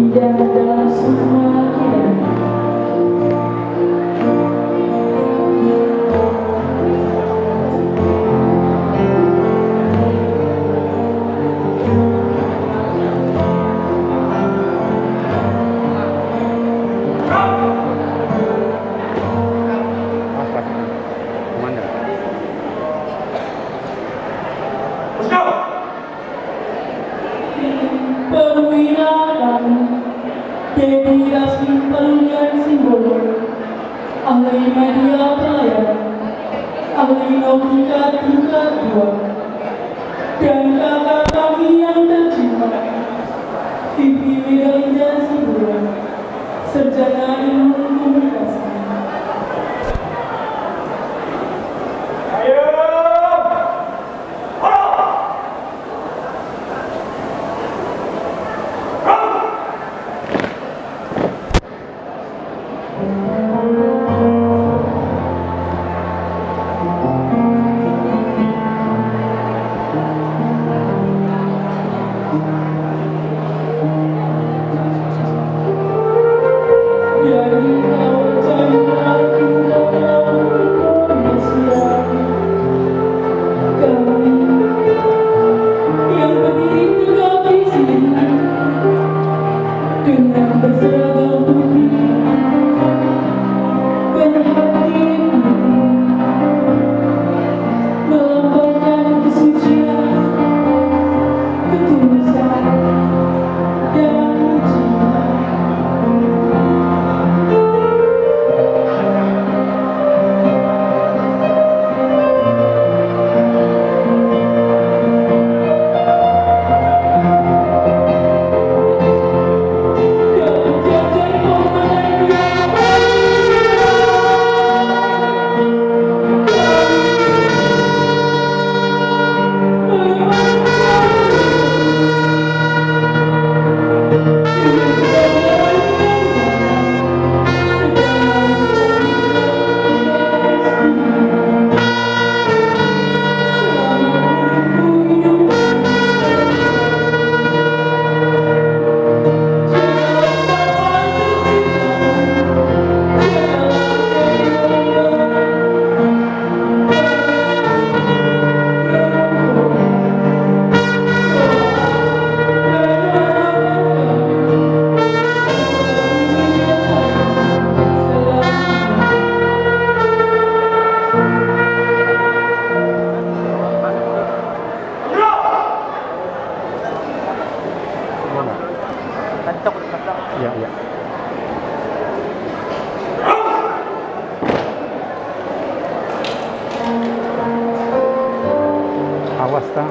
indah dalam semua kiranya. Perwiraan Dedi Rasmi Perlian Simbol ahli media pelayanan, ahli nautika tingkat 2, dan kakak kami yang tercinta Vivi Megalinda Simbol, sarjana ilmu komunikasi. Iya, iya. Awas tang.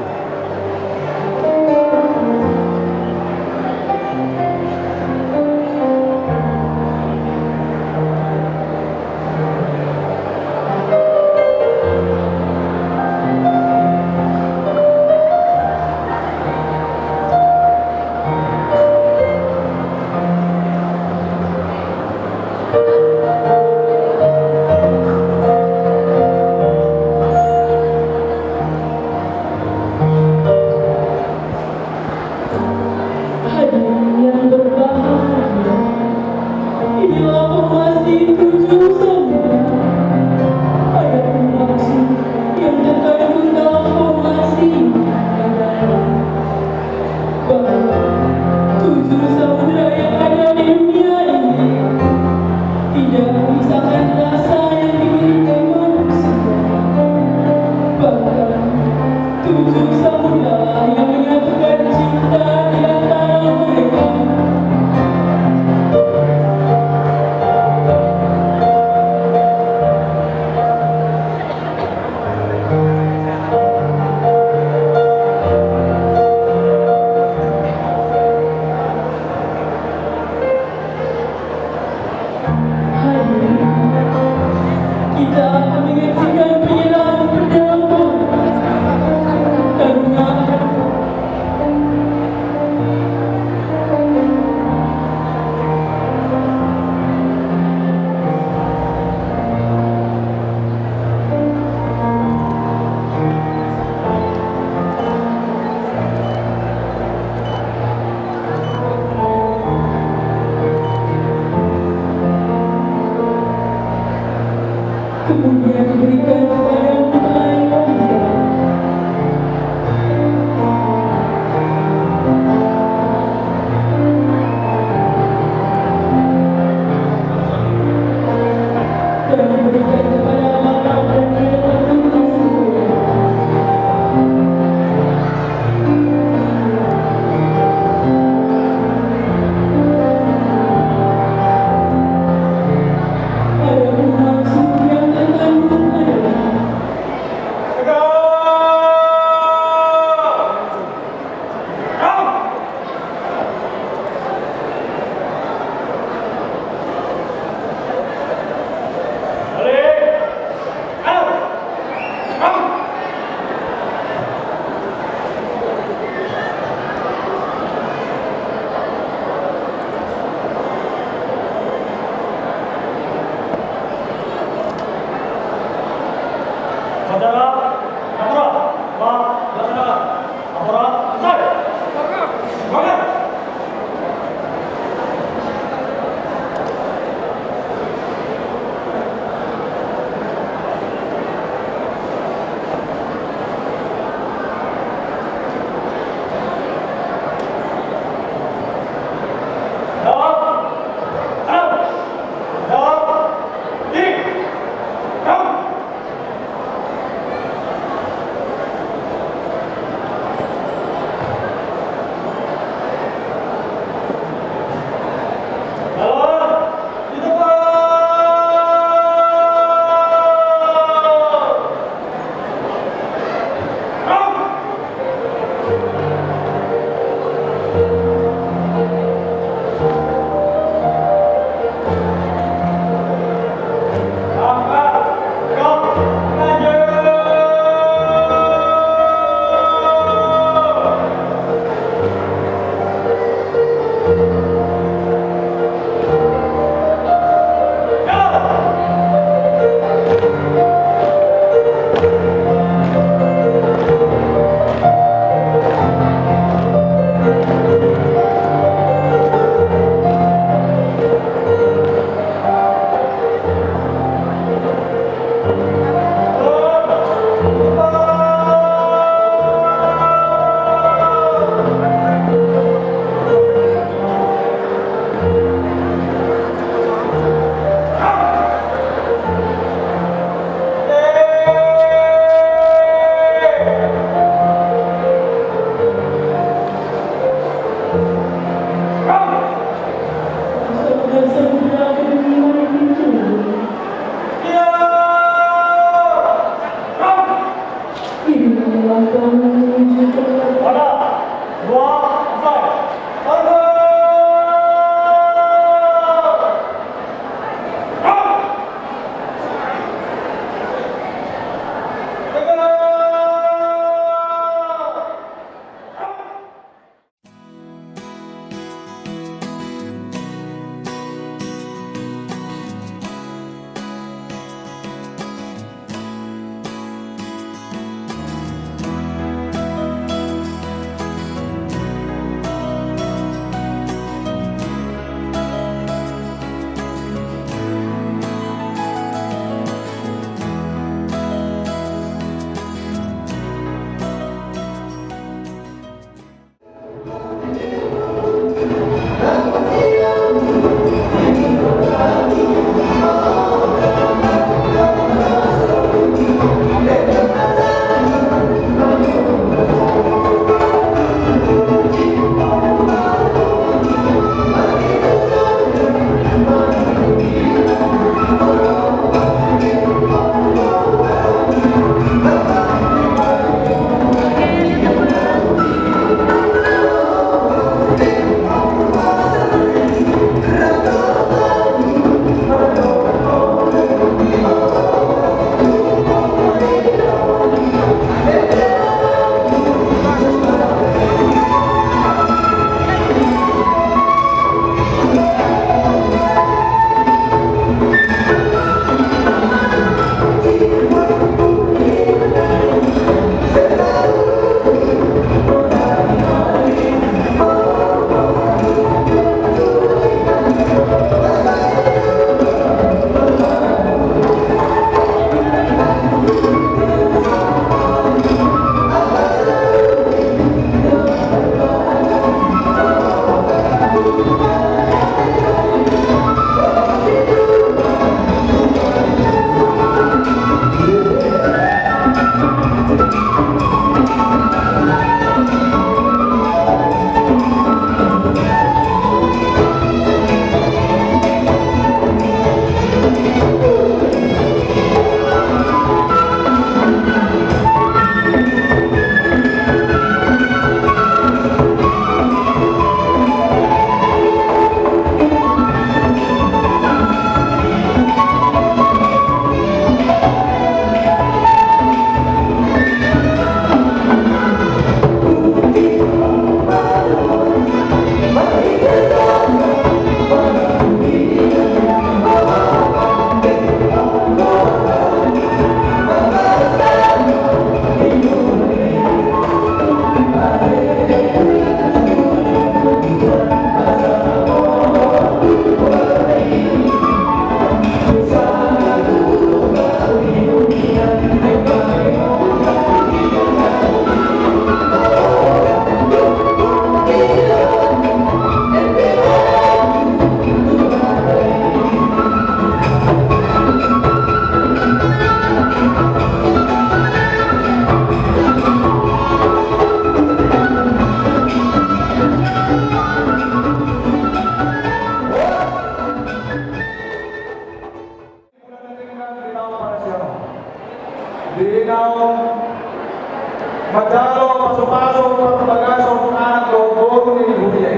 Magdalo, pasok-pasok, pagpagasok, anak ko, bono ni Huli.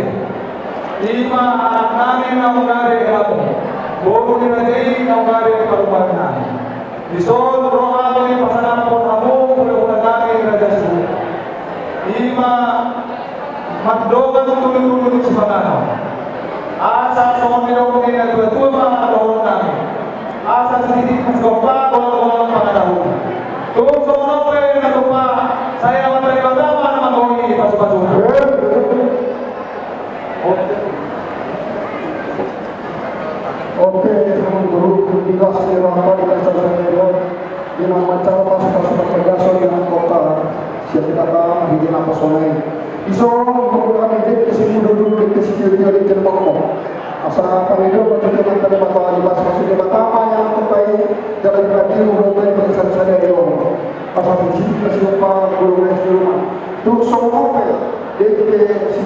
Ima, anak namin na ungari ako. Bono ni Nadine na ungari ni Parupan na. Isod, rohado ni pasanapon amo, mula-mula namin na Ima, magdogan ng tulong-tulong sa pananaw. Asa sumunod ni nagtutuwa mga doon namin. Asa sedikit mas gompa gawang panganahon. Kung sumunod kayo natupa, saya matay-matama na mag-uwi ipasupasuna. Oke, teman guru, tugas di Rampa di Desa Sendirian, di nama cara pasukan pegaso dengan kota, siapa kita tahu di nama sonai. Iso menggunakan ide kesini dulu di kesini dia di Jerman. Asal kami itu berjumpa dengan mata di bahasa sudah pertama yang terbaik dalam radio mulai dari Desa Sendirian. Asal di kasih lupa guru les di rumah. Terus semua Deke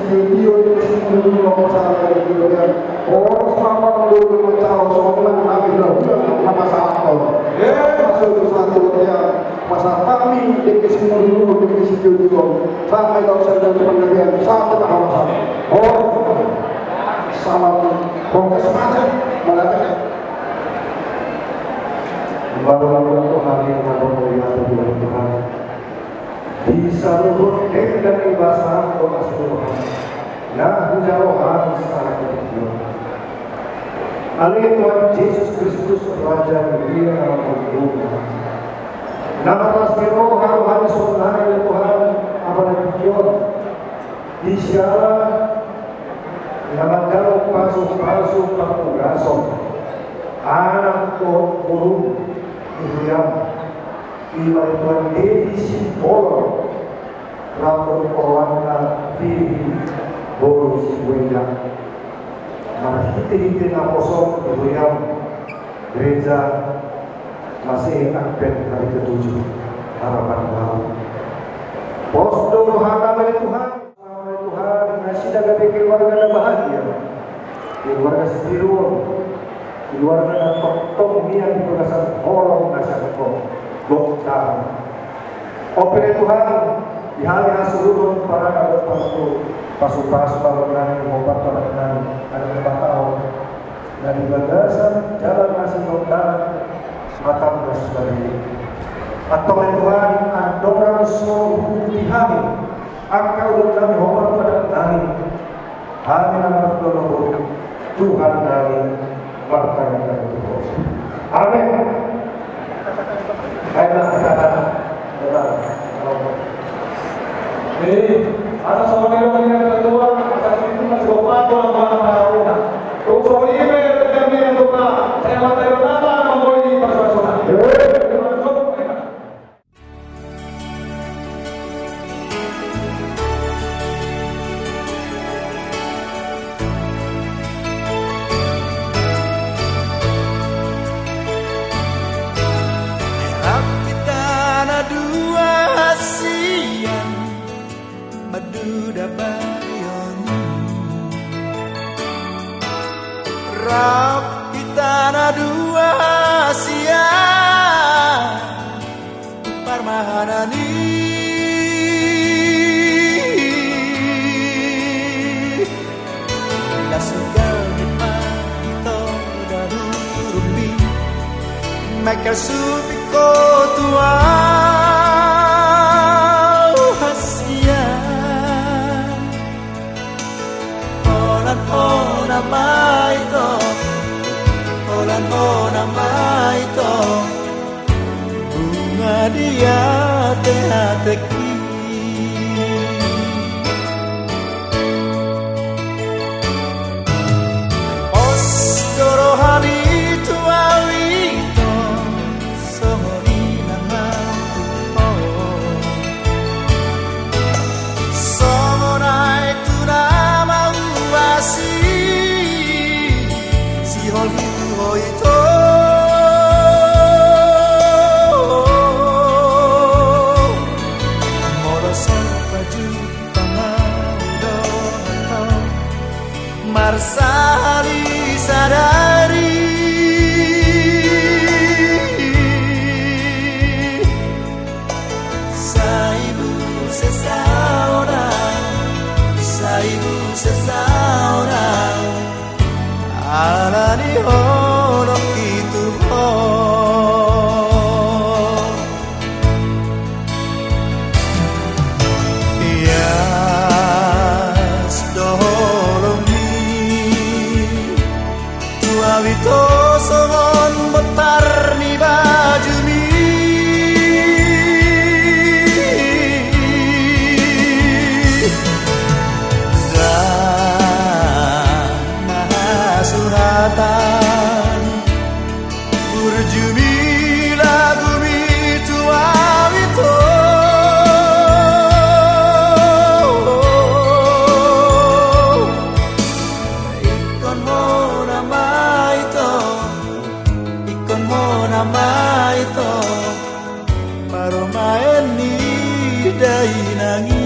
video itu dulu nomor saya di dunia. Orang selama dulu mencari soalan kami bilang apa salah kau? Masuk satu ya masa kami deke dulu deke video sampai kau sedang pengertian satu kawasan. Oh, salam kongres mana? Mana? Baru-baru itu hari yang bermulia Tuhan. Bisa luhur dan ibasah doa Tuhan. Nah, jauhan sangat kecil. Alih Tuhan Yesus Kristus Raja Dunia dalam dunia. Nama pasti roh haruhan sunai Tuhan apalah kion. Disyara nama jauh pasu papugaso. Anak Tuhan burung Ibrahim. Iman Tuhan Dewi Simbol Rapor Perwana Vivi Bolu Sibuenda Mana hiti na kosong Ibrahim Gereja masih akpen hari ke-7 harapan baru. Pos doa dari Tuhan masih dapat keluarga dan bahagia keluarga sendirian keluarga dan tong yang diperasan orang nasihat Dokter, opera Tuhan di hal yang seluruh para pasu-pasu bangunan obat bangunan ada batau dan di bagasan jalan masih dokter matam dari atau Tuhan dokter seluruh di hati angka udah kami obat pada kami hami nama Tuhan dari berkata dari Tuhan. Amin. Jadi, atas soalnya yang kedua, atas itu masih gompa gawang panganahon. Kung soalnya yang kedua, saya matay-matama na mag-uwi ipasupasuna. Maduda bayon Rapitana dua sia Parmahanani Nasugal di pagito darurumi Mekal supiko tuan nama itu bunga dia teki os dorohani tu awito somoni nama somonai tu nama uasi si holi itu Marsali sadari Saibu sesauna Alani honok itu awito songon betar ni bajumi suratan burjumi lagu mitu awito ikon mo nama ito maromaen ni dai nangi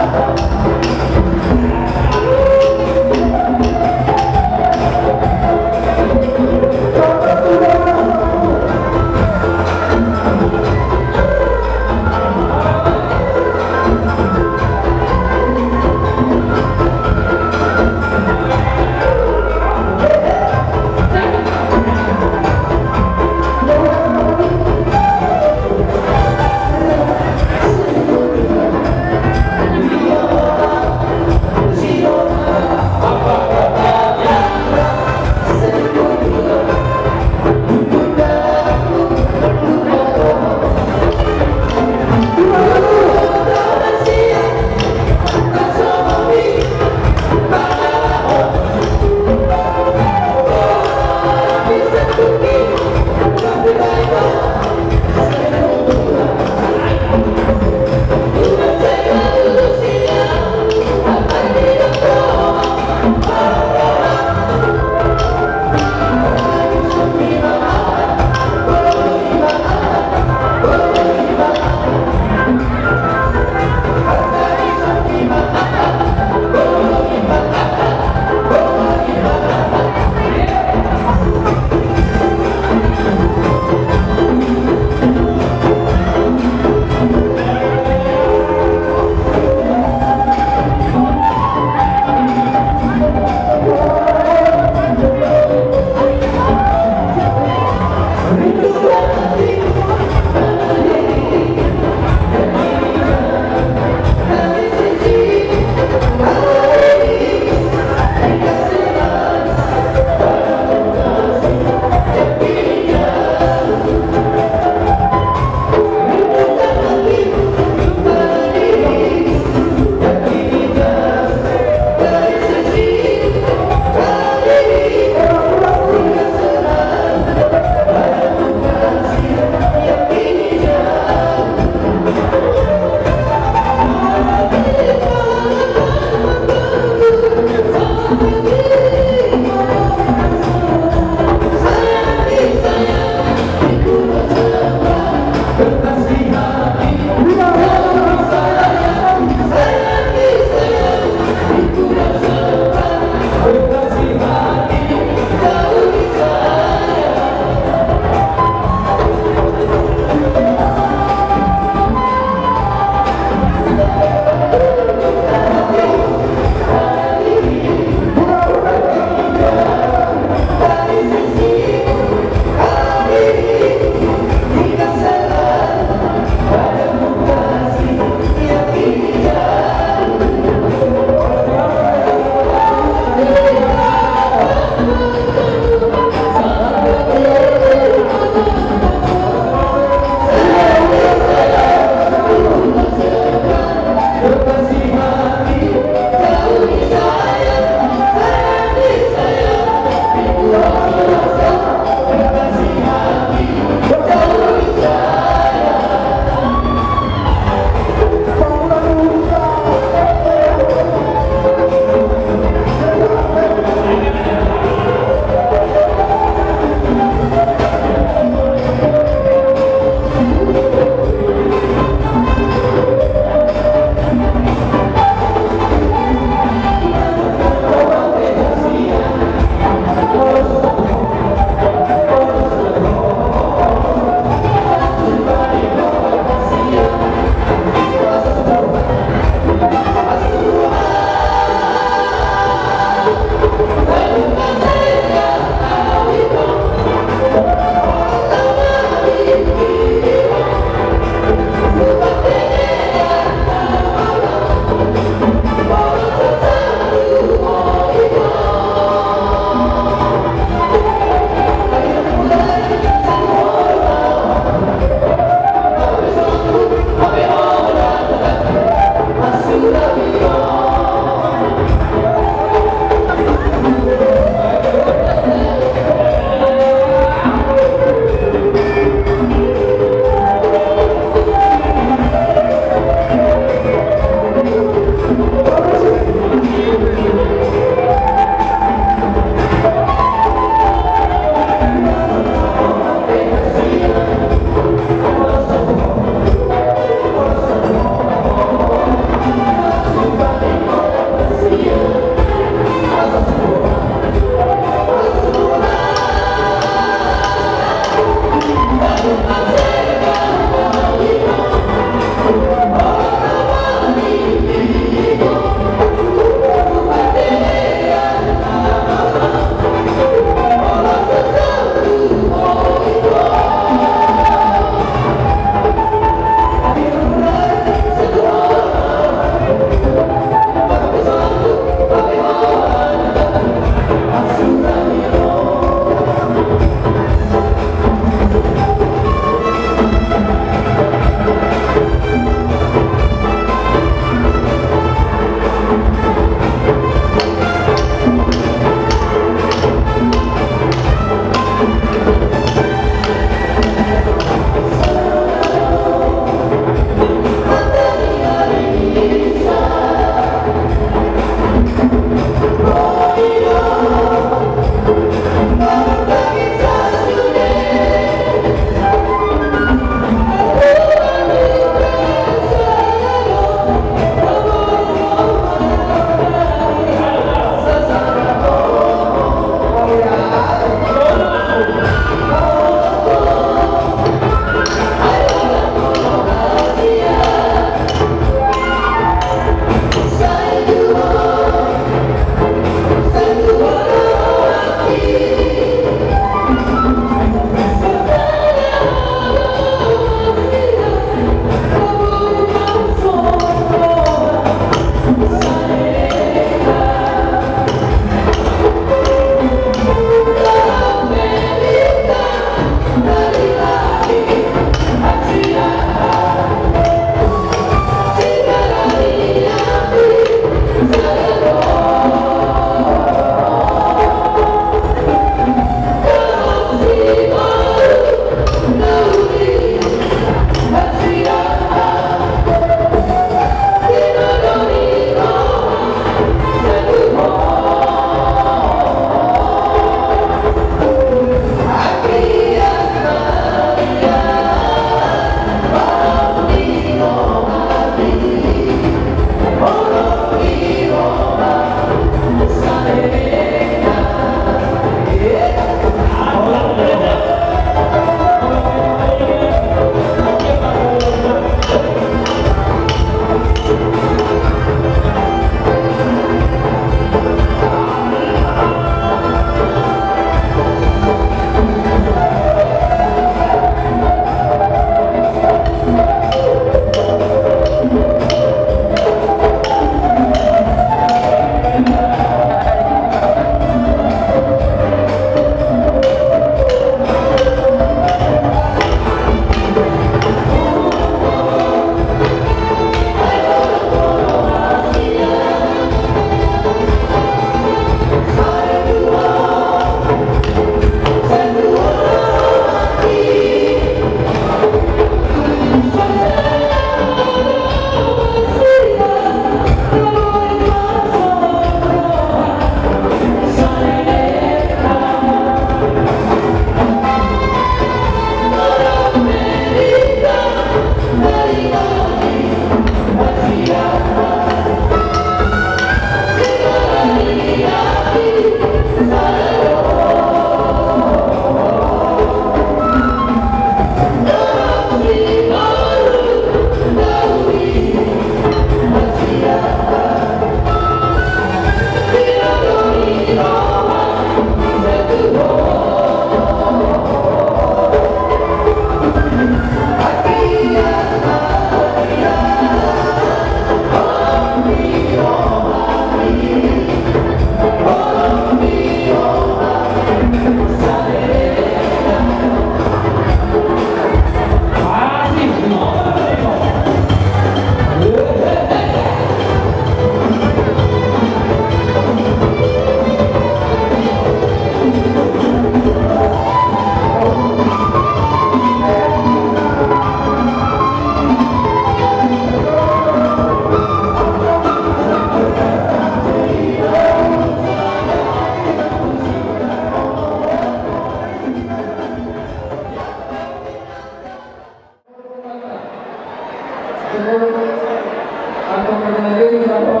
atau menjadi atau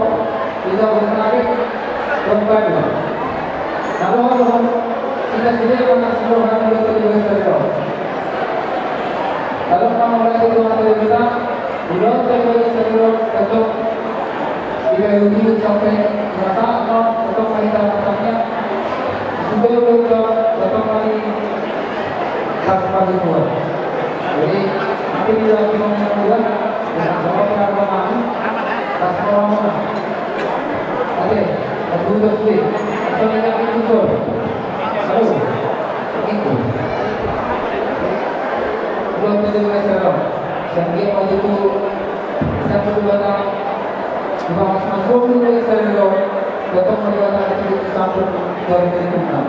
tidak menarik kembali. Kalau kita tidak akan semua orang itu juga terjauh. Kalau kamu lagi tuan kita, belum terjauh untuk tidak uji sampai merasa atau kita katanya sudah betul datang lagi tak pagi tuan. Jadi nanti kita bisa mengulang dengan semua perkembangan tak semua. Oke, betul sih. Saya yakin betul. Halo, itu. Belum terjadi sekarang. Jadi waktu itu saya berdua Mas Masuk dari Sergio datang melihat itu campur dari Vietnam.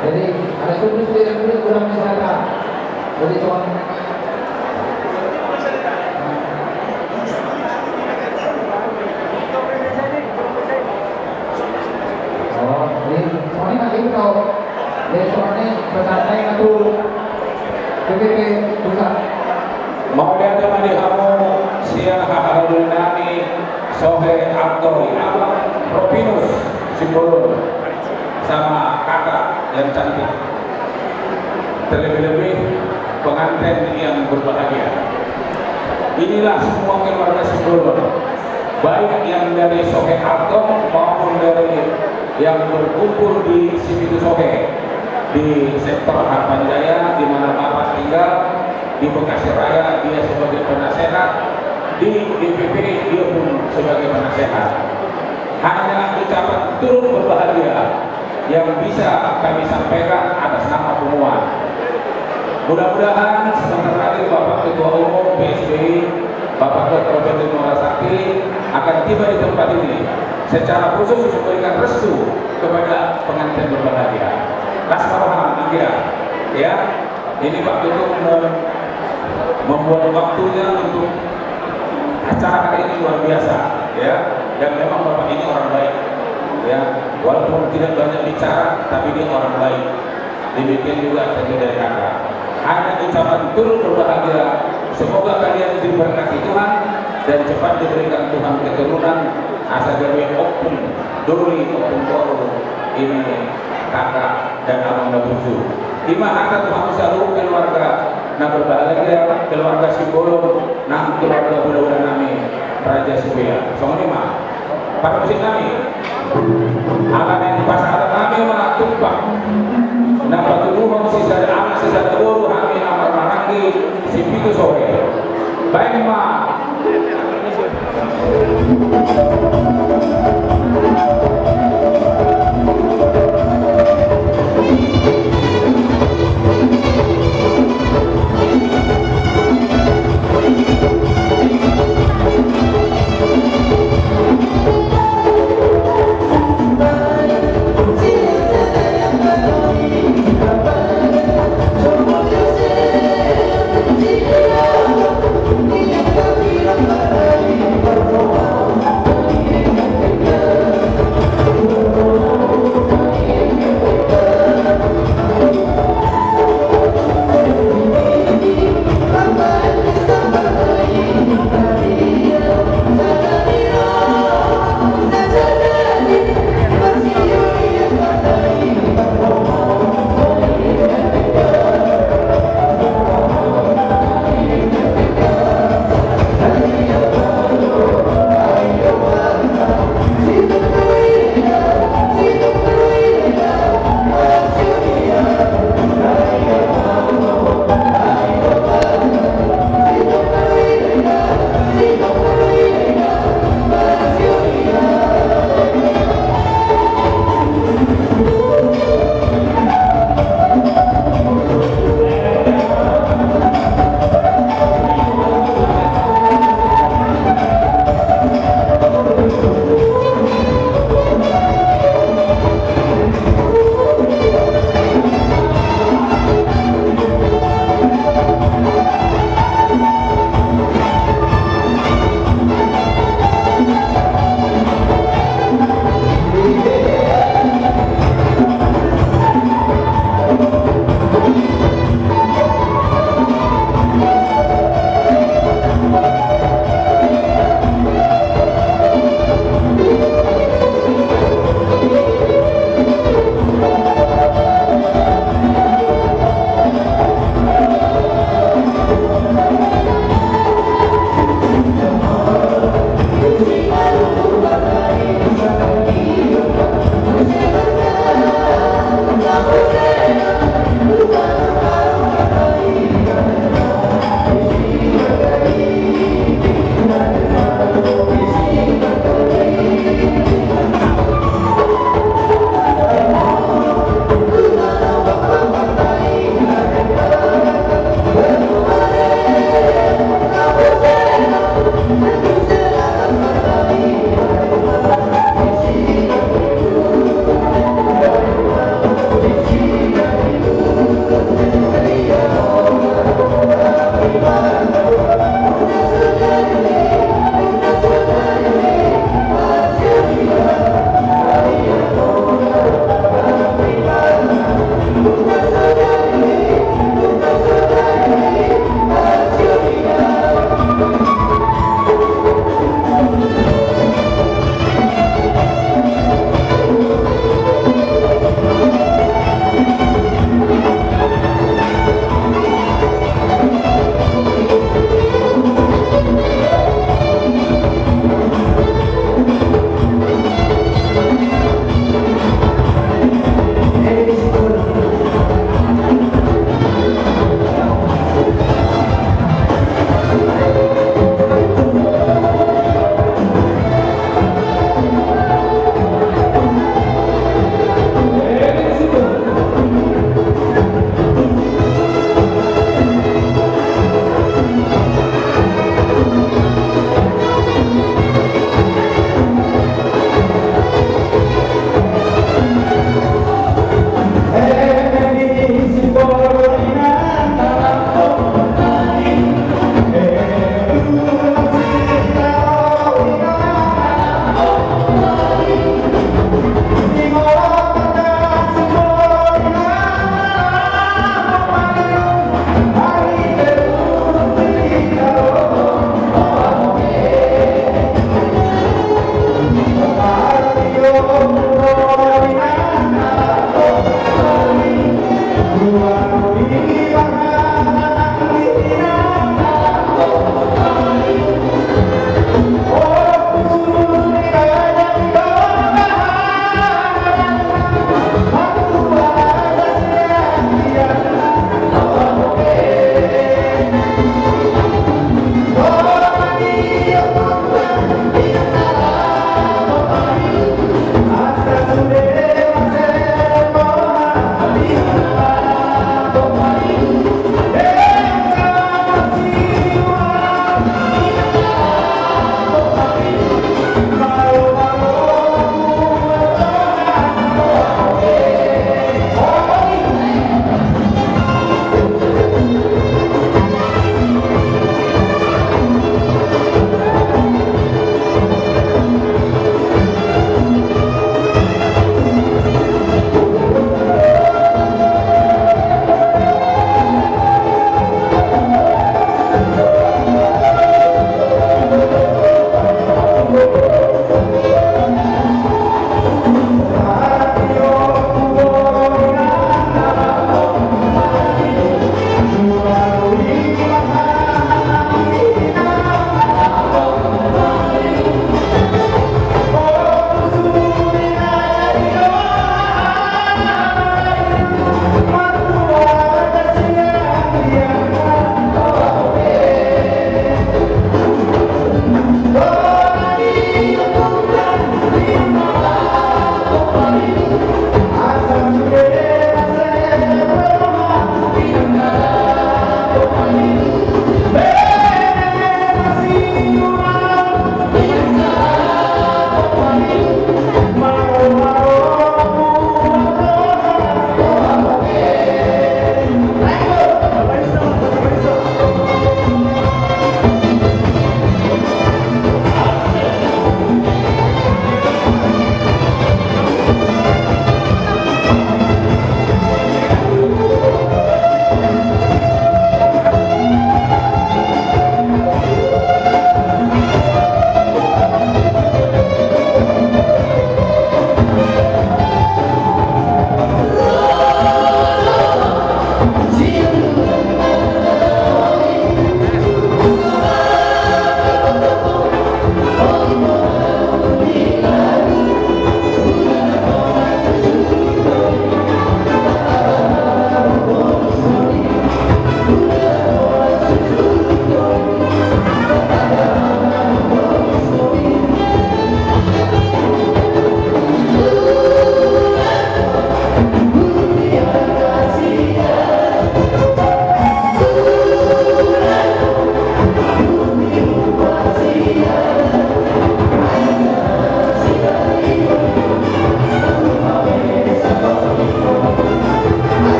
Jadi ada tulis dari kurang wisata. Jadi cuma soalnya nanti kalau dari soalnya bersantai atau PPP pusat. Mau lihat teman di kamu siang haharul nami Sohe Abdul Propinus Simbolon sama kakak yang cantik. Terlebih-lebih pengantin yang berbahagia. Inilah semua keluarga Simbolon, baik yang dari Sohe Abdul maupun dari yang berkumpul di Sibitu Sohe di sektor Harapan Jaya di mana Bapak tinggal, di Bekasi Raya dia sebagai penasehat, di DPP dia pun sebagai penasehat. Hanya ucapan turut berbahagia yang bisa kami sampaikan atas nama semua. Mudah-mudahan sebentar lagi Bapak Ketua Umum PSBI, Bapak Ketua Bendel Sakti akan tiba di tempat ini. Secara khusus memberikan restu kepada pengantin berbahagia. Kasmarohan ya, ini Pak Ketua membuat waktunya untuk acara hari ini luar biasa, ya. Dan memang Bapak ini orang baik, ya. Walaupun tidak banyak bicara, tapi dia orang baik. Demikian juga saya dari kakak. Hanya ucapan turut berbahagia. Semoga kalian diberkati Tuhan dan cepat diberikan Tuhan keturunan. Asa gawe opun duri opun koro ini kakak dan abang Nabuju. Lima kakak Tuhan selalu keluarga nah berbahagia, keluarga Simbolon, nah keluarga bulan nami Raja Suya. Soalnya lima pada musim kami akan yang pas ada kami mana tumpah. Nah paturuhong sisa anak sisa guru kami amar marangi Sibitu Sohe. Baik ma. Yeah.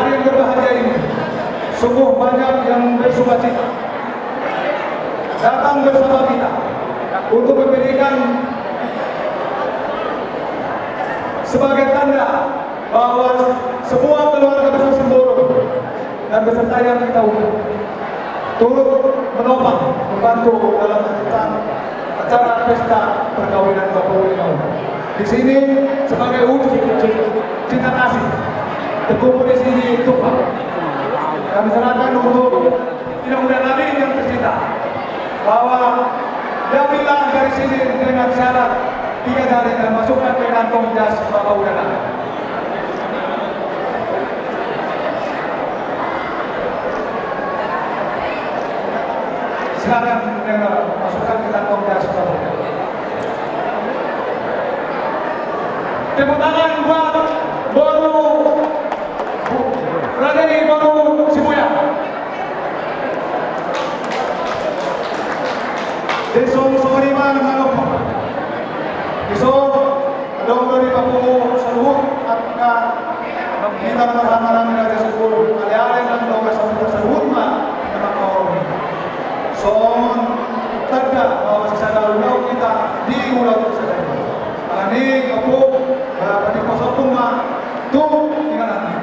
hari yang berbahagia ini, sungguh banyak yang bersukacita datang bersama kita untuk memberikan sebagai tanda bahwa semua keluarga besar Simbolo dan beserta yang kita undang turut menopang membantu dalam acara pesta perkawinan 25 tahun. Di sini sebagai wujud cinta kasih terkumpul di sini tumpah. Kami serahkan untuk tidak mudah lagi yang tercinta bahwa diambillah dari sini dengan syarat 3 jari dan masukkan ke kantong jas Bapak Udara. Silakan masukkan ke kantong jas Bapak Udara. Tepuk tangan buat Boru Radeni Boru Sibuya. Desong Soriman Manopo. Desong adong dari Papungu Saluhut at kita bersama-sama dari sepuluh kali-kali dan doa Saluhut mah memang orang. Son tanda bahwa secara ulau kita di ulau tersebut. Ini kapuk pada kosong mah tuh tinggal nanti.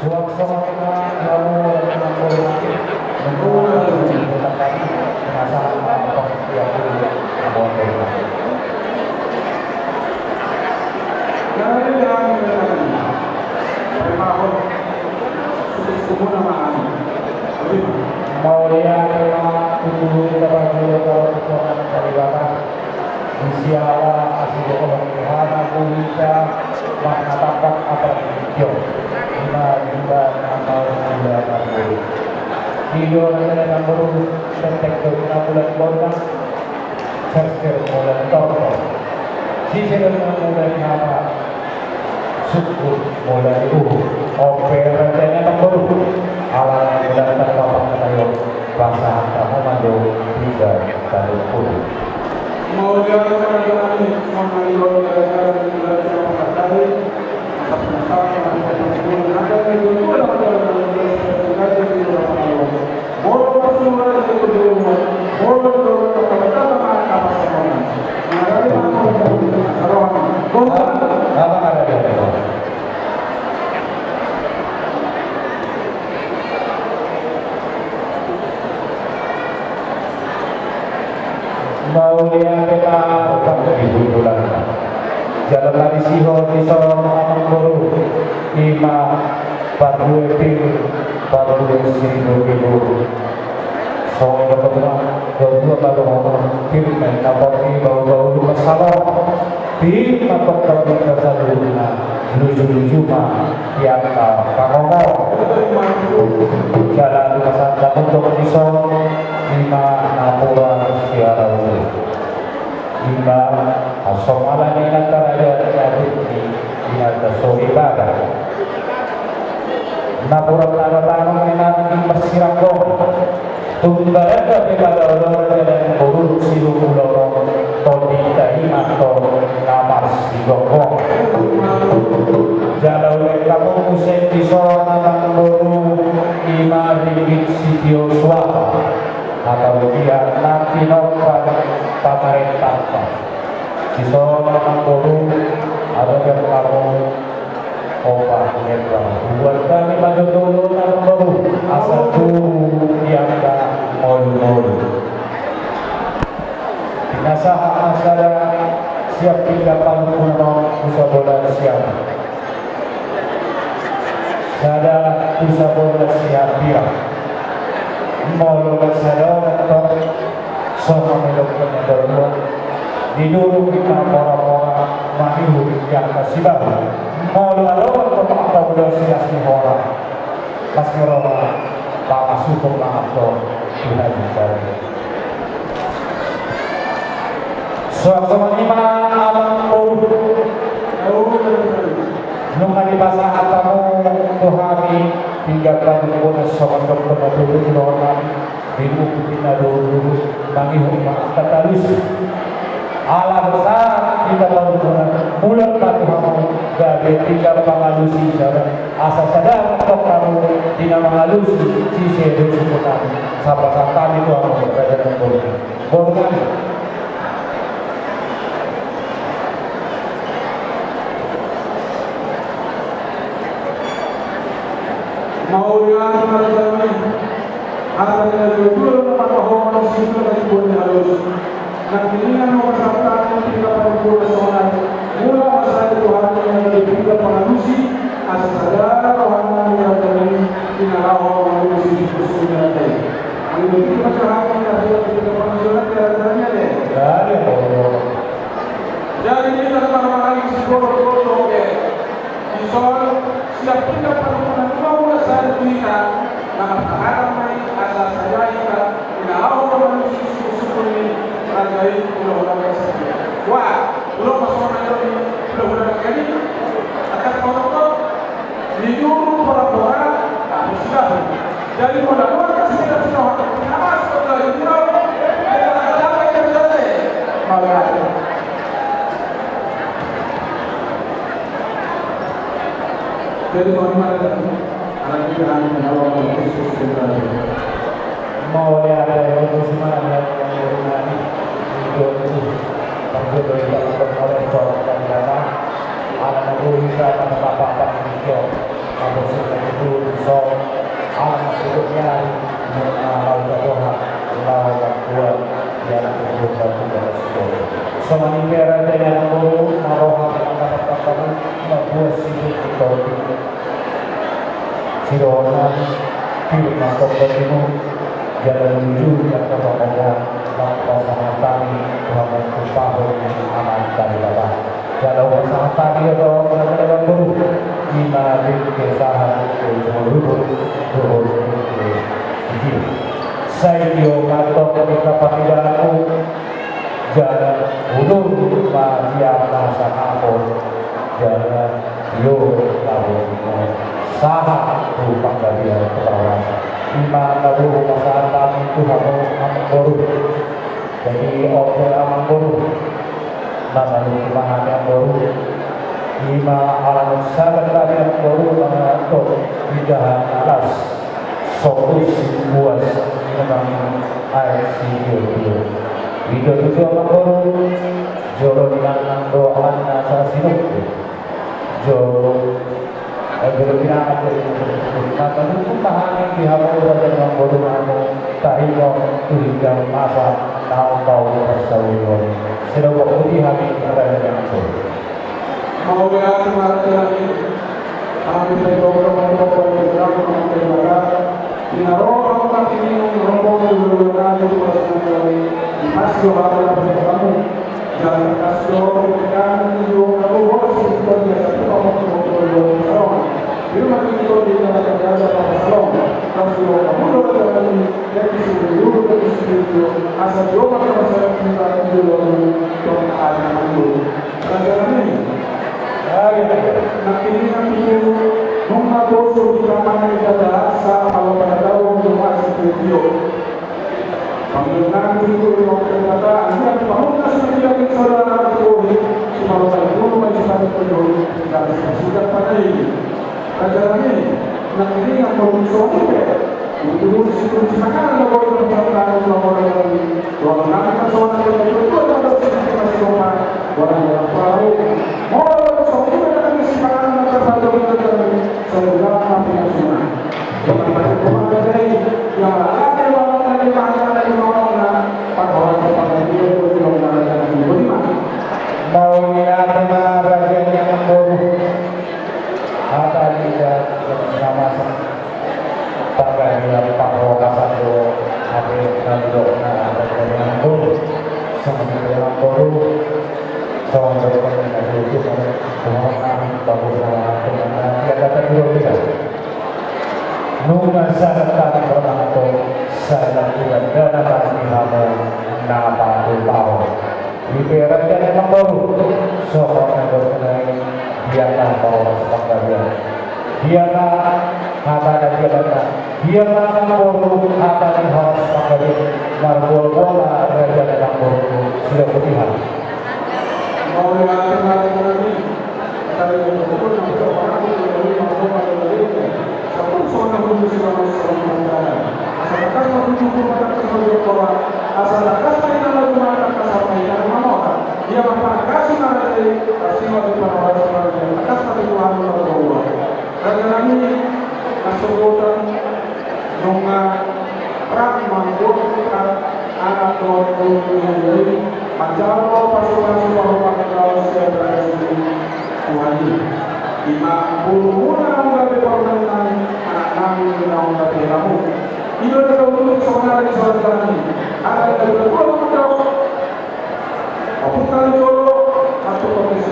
Suasana lalu menunggu penasaran apa yang abang mau lihat tubuh terbaik kalau kekuatan kalibaran Insyaallah asli Allah Tuhan aku bisa makna tapak apa hijau juga amal juga baru hijau dan baru setek dengan bulan bulan serser bulan tahun sisi dengan mulai apa suku mulai opera dengan baru ala bulan terbapak kayu bahasa kamu maju juga dari pun Mau lihat orang-orang ini mengalami gara-gara dan belajar mengatasi masa penasaran ada yang dulu mau lihat kita bukan di bulan jalan lari siho di sorong anak guru ima baru epil baru esiru ibu soal bertemu dua baru ngomong tim main kapal ini bau-bau luka salah tim atau kalau kita sadurna lucu-lucu mah yang kakomo jalan luka salah untuk di sorong ima napura siara ima asomala ni nataraja dari ina tasori baga napura tanah ni nanti bersirako tunggalan tapi pada orang dan buruk silu uloro todita ima to namas digokong jalau kamu musim diso natang buru ima ringgit sitio suaka atau dia nanti nopo pemerintah di seorang guru ada yang kamu obat netral buat kami maju dulu dan baru asal dulu yang tak molu-molu nasaha asal siap 30 usaha bola siap sada usaha bola siap dia mau sadar atau sama meloknya dulu diduru kita orang-orang mahiu yang masih baru mau lalu atau udah siasni orang masih orang tak masuk ke atau tidak bisa suasana lima alam nungan di bahasa atamu Tuhami 3 kali bonus soal dokter dulu normal ibu kita dulu bagi rumah katalus ala besar kita parukunan bulan kami hamong gabi tinggal pangalusi sana asa sadar kok kamu dina mangalusi si sedo sukutan sapa-sapa itu hamong kerajaan bolongan mau yang kami ada yang betul dapat bahwa manusia dari bulan halus. Nanti dengan mempersatukan tiga paripurna soal mula masa Tuhan yang dari tiga pengalusi asal sadar Tuhan yang dari tinalawa manusia khususnya tadi. Ini kita berharap dari tiga pengalusi tiada deh. dari bolong Jadi kita pertama kali sekolah oke. Soal siap tiga paripurna dua saya kita nama tahanan asal saya kita tinalawa manusia khususnya Ragai pulau-pulau Asia. Wah, pulau masuk dari pulau-pulau kali akan protokol hidup orang-orang harus sudah. Jadi orang-orang sudah nama sudah pulau apa yang terjadi? Malah. Jadi bagaimana tadi? Anak kita hanya menolong Kristus sendiri. mau ada yang semuanya yang mengenai hidup itu terjadi dalam beroleh dan dana alam kita pada bapak-bapak hijau kalau sudah itu so alam hidupnya mengenal Tuhan lawan kuat yang berubah kepada sekolah semua ini raja yang baru maroha yang dapat membuat hidup itu sironan firman Tuhan jalan menuju yang terpokok pasangan kami Muhammad Kupahul aman dari Bapak jalan pasangan kami atau dalam guru lima kesahan seluruh saya diomato ketika panggilanku jalan udur dia bahasa aku jalan yo lalu saha tu panggilan keterangan lima lalu masalah kami itu aman baru jadi order aman baru dan lalu kemahan yang baru lima alam sahabat kami yang baru mengatur hidangan alas solusi buat membangun ICU video itu aman baru joro dengan doa nasa sinuk joro Berbicara maka itu tahanan dihapus saja dengan bodoh kamu tahiyong hingga masa tahun-tahun bersawir sudah waktu hari ada yang mau ya kemarin lagi kami beberapa program dinaro kami ini rombongan beberapa kali masih ada kamu jangan kasih kan juga harus sebenarnya Firman itu tidak terjadi pada Salom. Kalau kamu dari dari seluruh dari seluruh asal dua masalah kita dulu untuk ada dulu. Karena ini, nanti mengatur kita mana kita rasa kalau pada tahun cuma seperti Pemerintahan itu berkata, anda bangunlah sebagai saudara itu, supaya dulu masih satu penduduk dan sudah pada ini. Ajaran ini, nanti yang berusaha untuk makanan yang boleh berjalan orang yang orang nanti persoalan yang itu adalah seperti orang orang yang tahu. Mau berusaha dengan makanan yang terbaik dari segala macam sunnah. Jangan dari yang ada orang dari mana pada orang yang dia berjalan dengan beriman. mau menerima raja yang membaru ada tidak nama pagaya Pak Kasado ada nandokna ada yang baru semuanya yang baru soal dengan itu semua kami bagus dengan dia kata dulu tidak nungan sangat kami berlaku saya tidak dapat dihamu nama tahu di raja yang baru soal mengenai dialah bawa sepakatnya dialah kata dialah baru kata yang harus sepakatnya narbola raja yang baru sudah putihan mau lihat lagi dari betul betul orang itu mau lagi satu soal yang sama sama masyarakat menuju pada kemudian orang asal akas kita lalu mengatakan sama yang mana dia mengatakan nanti pasti mau orang akas pada Tuhan Allah karena ini masuk hutan nunga rak manggut anak Tuhan Manjaro pasukan kalau saya berhasil Tuhan Imam Burmuna mengambil permenang anak kami mengambil kamu ini adalah untuk saudara-saudara kami ada yang berbuat apun kali jolo atau komisi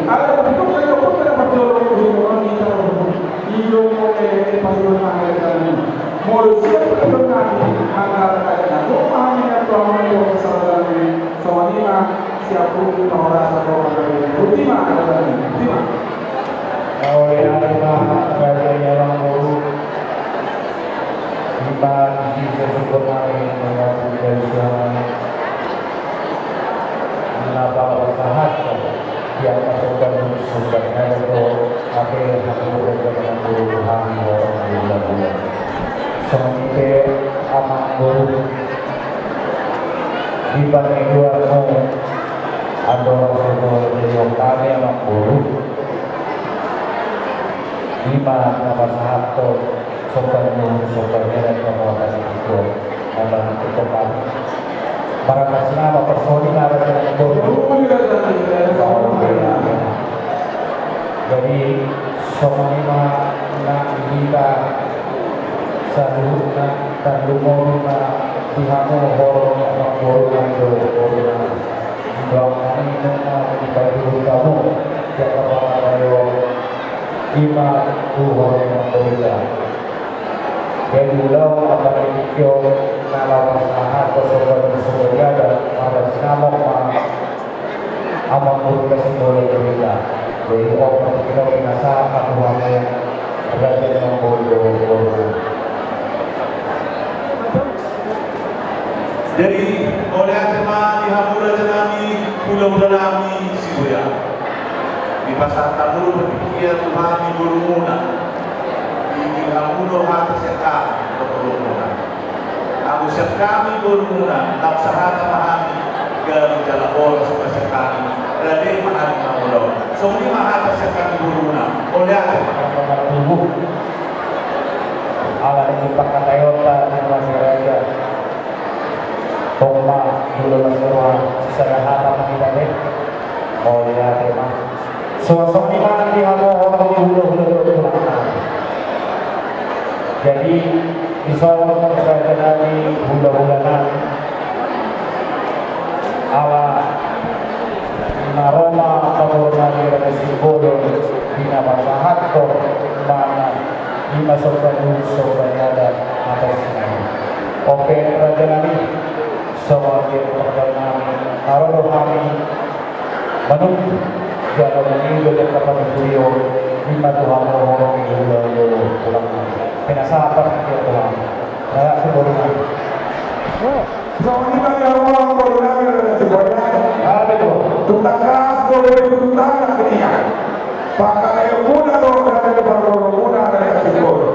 ada bentuk kali apun tidak berjolo di orang kita iyo oleh pasukan kami mau siapa benar agar ada doanya Tuhan yang saudara Soalnya siapapun kita merasa bahwa ultima adalah ultima. Oleh anak kerajaan orang baru, kita bisa sempurnakan mengatur dari zaman menambah usaha yang masukkan sumbernya itu apa yang harus dengan Tuhan orang bulan. Sementara anak baru di balik luarmu ada orang yang kami anak buruk lima nama satu sopannya dan kemudian itu adalah untuk kami para nama personil ada yang buruk jadi semua nak kita satu dan lumona pihakmu orang yang orang ini bagi kamu jangan pakai lima Tuhan yang berbeda. Jadi ulang apa itu nama masalah kesopanan dan ada nama amat berkasih boleh berbeda. Jadi orang kita binasa Tuhan yang berada dalam bodoh. Jadi oleh agama dihamura jenami pulau danami sibuya di pasar tamu berpikir Tuhan di Burmuna di hamuno hati sekali Burmuna aku sekali Burmuna tak sahata mahami garu jalan bola sekali dari mahami hamuno semua mahata sekali Burmuna oleh agama tubuh ala ini pakai Toyota dan Maserati Toma dulu semua secara hata kita deh. Oh ya terima. Suasana iman di orang di hulu pulang. Jadi di soal kerajaan di hulu-hulanan ala naroma kaburna di resi bodoh di nama sahabat mana dimasukkan unsur ada atas ini. Oke kerajaan ini sebagai pertanyaan kalau kami menunggu jalan ini dari kapan beliau lima Tuhan orang yang pulang penasaran dia Tuhan saya sebelumnya Soalnya yang orang berulang dari sebenarnya betul tentang kasus dari tentang dunia pakai guna dari berguna dari sekolah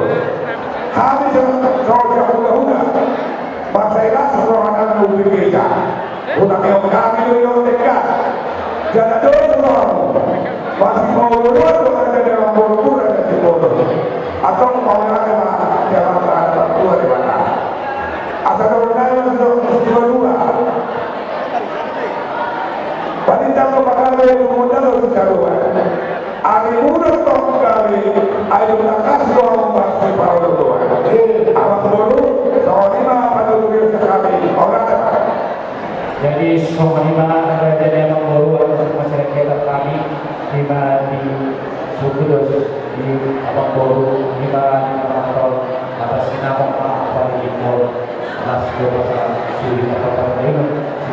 habis soalnya guna pasailah seorang publik kita untuk yang kami yang dekat jangan dorong masih mau luar ada dalam buru ada di bawah atau mau ada dalam keadaan keluar di mana atau kalau dua wanita bakal modal secara hari muda tahun kali ayo nakas orang pasti para dua awak baru soalnya pada tulis sekali orang jadi semua kerajaan yang baru untuk masyarakat kami lima di suku dosis di abang baru lima di kantor atas nama apa di bawah nas dewasa suri apa ini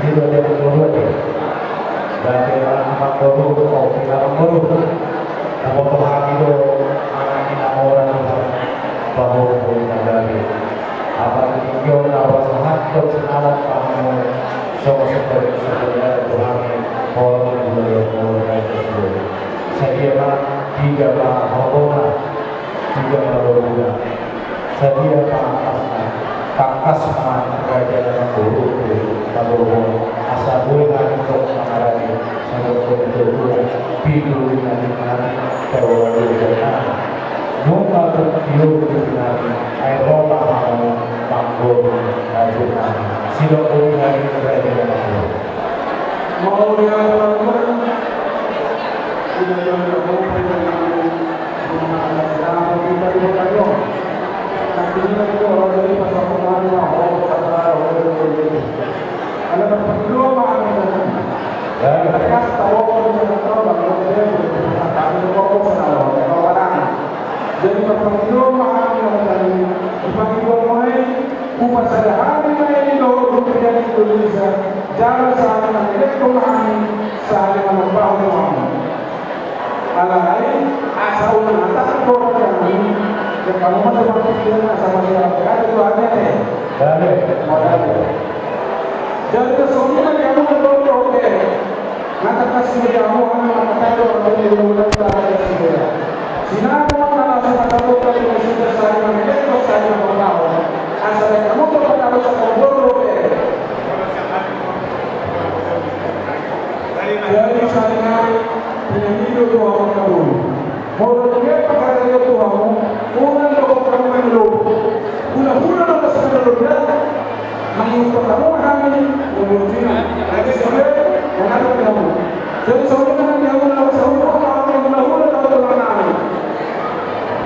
sini ada yang baru deh dan abang baru oh kita abang baru abang Tuhan itu anak kita orang bahwa kita dari abang itu nawa sangat bersenama kamu sama seperti Tuhan orang yang tiga mahkota, tiga maluna, sedia pangkasna, pangkasna kerajaan guru Maluku, asa bulan untuk mengarani seluruh kedua pintu dengan terlalu benar. Bunga berkiu dengan air roba kamu mampu rajunan silo hari kerajaan aku. Mau dia teman-teman sudah mau perjalanan kita di Bogor. Nanti kita orang dari pasar Pemali mau kata orang ada berdua macam mereka tahu orang bahwa dia kami fokus selalu orang. Jadi berdua macam tadi dibagi mulai umat sehari ini loh terjadi Indonesia. Jangan saling menelekkan saling membahu. Alahai asal mengatakan bahwa kami yang kamu masih berpikir sama siapa itu ada deh. Jadi kesulitan kamu betul oke. Nanti kasih kamu anak kata orang yang mudah berada di sini. Sinapa kalau satu kali sudah saling menelekkan saling membahu. Asal kamu tetap harus betul oke. Jadi saling hidup Tuhan kamu. Mau dia pakai dia Tuhan, una lo kamu melu, una lo sesuatu dia, mengikut kamu kami, kemudian lagi sampai mengatur kamu. Jadi sebenarnya dia una sesuatu kamu una tahu kami.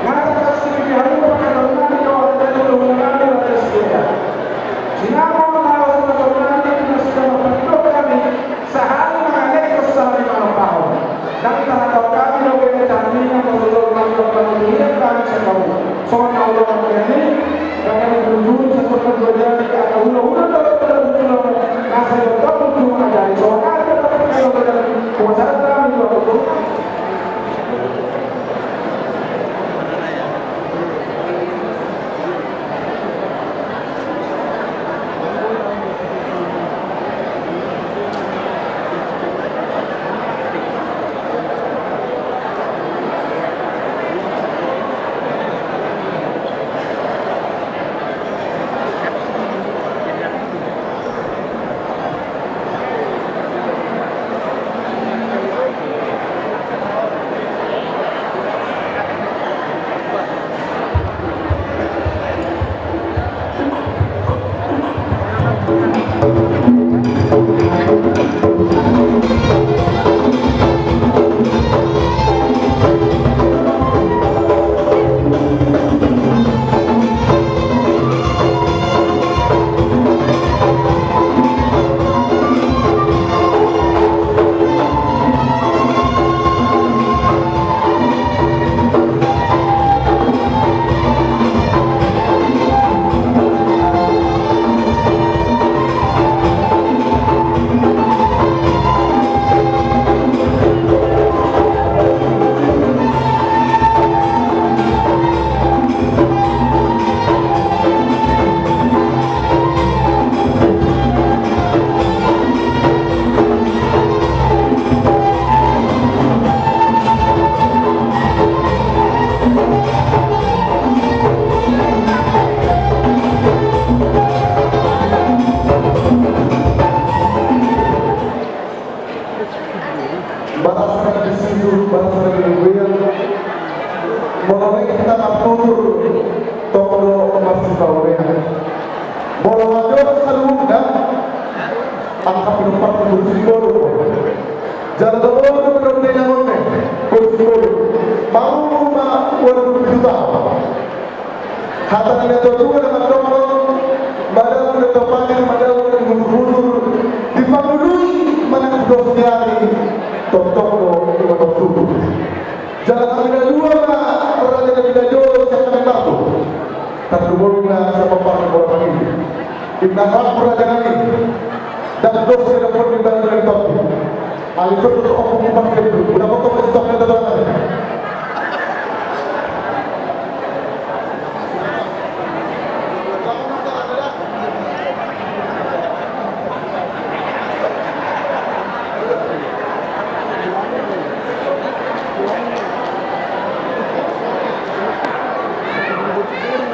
Maka kasih dia hari pakai kamu kalau ada yang una ada sesuatu. Sinapa tahu sesuatu kami kita sudah membantu kami sehari mengenai kesalahan tahu. Dan kita tahu kami loh kami yang berdoa kami kami sekamu. Soalnya Allah ini akan berjudi seperti berjadi kata ulang nasi betul cuma dari soalnya ada kalau berjadi kuasa kami betul.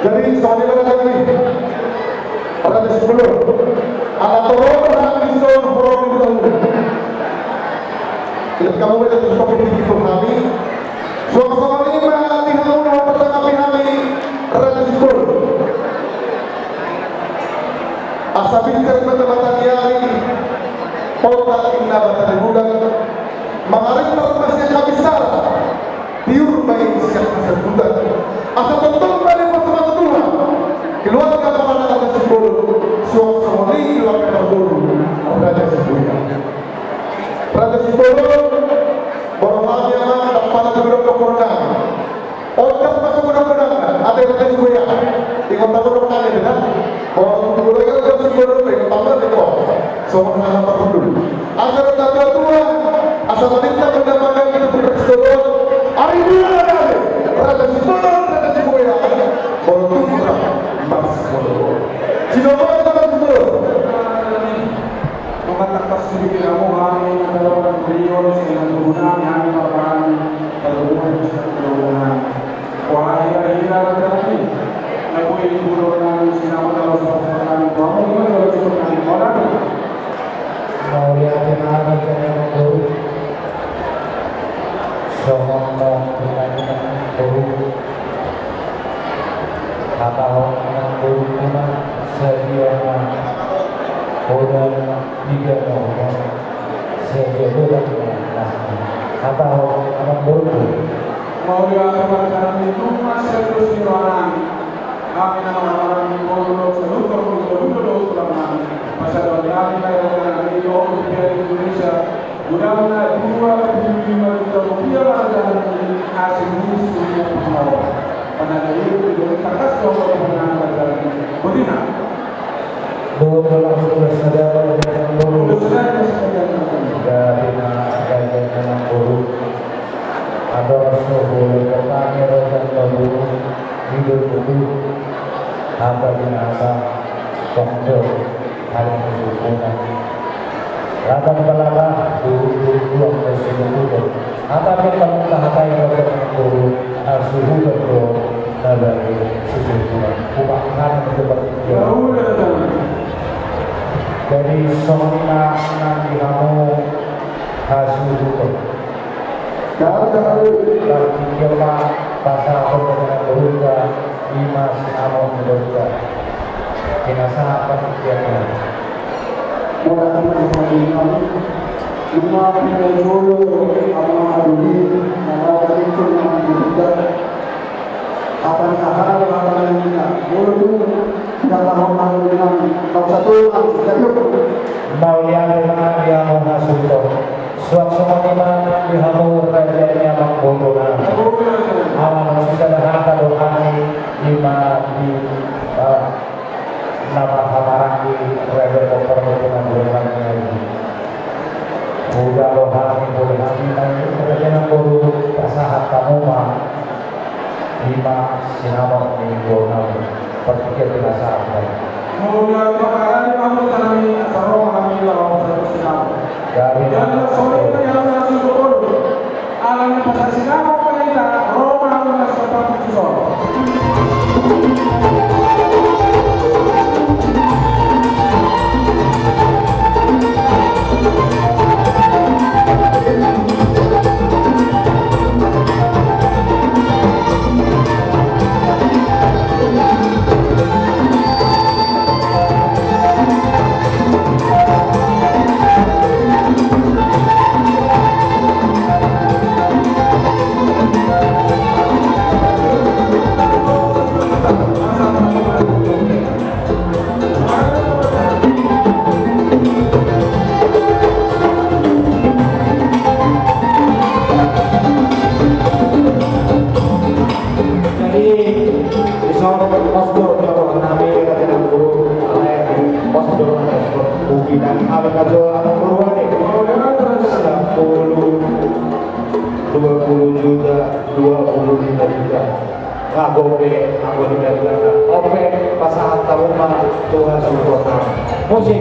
Jadi soalnya pada kami pada 10 ada turun di zona forum itu. Jadi kamu boleh terus kopi di kami. Suasana ini melihat undang pertama kami pada 10. Asabin terbata-bata diari Polta inna bata budak mengarik termasnya kabisar tiur baik siap asal budak asal tonton balik bersama Tuhan keluarga para anak sepuluh suam semoli keluarga berdulu Raja sepuluh borongnya dan para penduduk kemudian otak masuk undang-undang ada yang gue ya di kota undang-undang ini kan bahwa dulu kan udah sebelum itu tambah di kok semua anak penduduk agar tak tua asal wanita mendapatkan itu bersesuatu hari ini ada Raja gue ya bahwa itu putra mas Sinoma Raja sepuluh mengatakan sedikit kamu kami adalah beliau dengan penggunaan yang merupakan perhubungan wahai akhirnya terakhir aku ini burunan sinama dalam suasana kamu ini kalau cukup nanti orang mau lihat yang ada yang baru semua dengan baru atau yang baru mana sedianya udah tiga nomor sedia udah atau anak baru mau dilakukan cara itu masih terus dilarang kami nama-nama mengumpul seluruh ulama masa kami dari Indonesia mudah-mudahan 2,5 juta rupiah adalah hasil seluruh pengawal pada hari itu kertas nomor penanganan dari Budina 12 saudara yang baru dari anak baru ada sebuah petani dan baru hidup itu apa binasa kontrol hari kesukunan rata belaka dua presiden itu apa kita hakai roda baru suhu betul dari kesukunan bukan seperti itu dari semua nanti kamu hasil itu dari kira pasal dengan beruga 5 sinamon beruga kinasa apa kiannya mulai dari lima penjuru apa aduli nama itu yang dibuat apa yang dulu tidak tahu dengan kau satu jadi mau lihat dengan dia mau hasil suasana di hamur rajanya mengkumpulkan alam sederhana dohani lima di nama hamarani raja perhubungan bulannya ini udah dohani bulannya rajanya guru pasahat kamu mah lima sinamon di bulan berpikir dirasa kemudian makanan kamu tanami sarong kami lawan satu sinamon dari dan sore yang langsung turun alam pasar sinamon kita Roma dengan seperti itu aku tidak bilang oke pasangan rumah Tuhan sempurna musik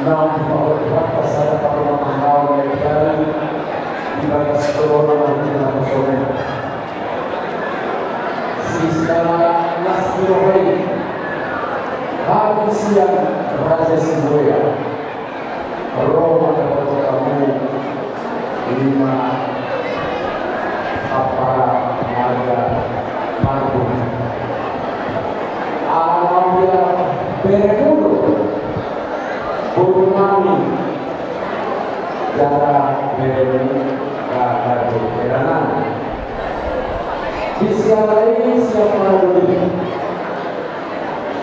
Namun beberapa saya perlu mengenal dari di batas corona di nasional. Siswa Nasiroi hari siang Raja Simboya Roma kamu 5 aparat warga mampu alamnya berkudu Burmani cara beri dari keranan di lain siapa lebih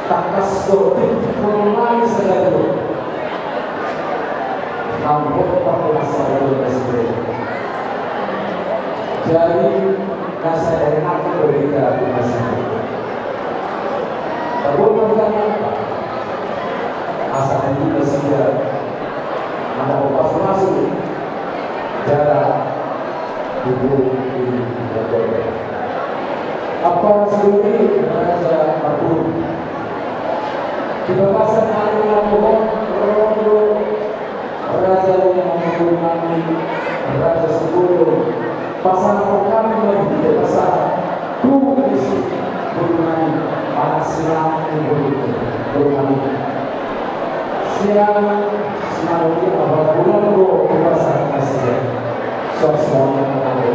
takas dotik mengenai segala namun pakai masalah lebih jadi rasa enak berbeda di masyarakat. Bagaimana apa? Asal itu sudah ada pas masuk jarak tubuh ini berbeda. Apa sendiri raja Abu kebebasan anak raja yang menggunakan raja sepuluh pasangan kami lebih besar tuh isi mengenai anak siang mengenai siang ini apabila bulan kebasan kasih semuanya mengenai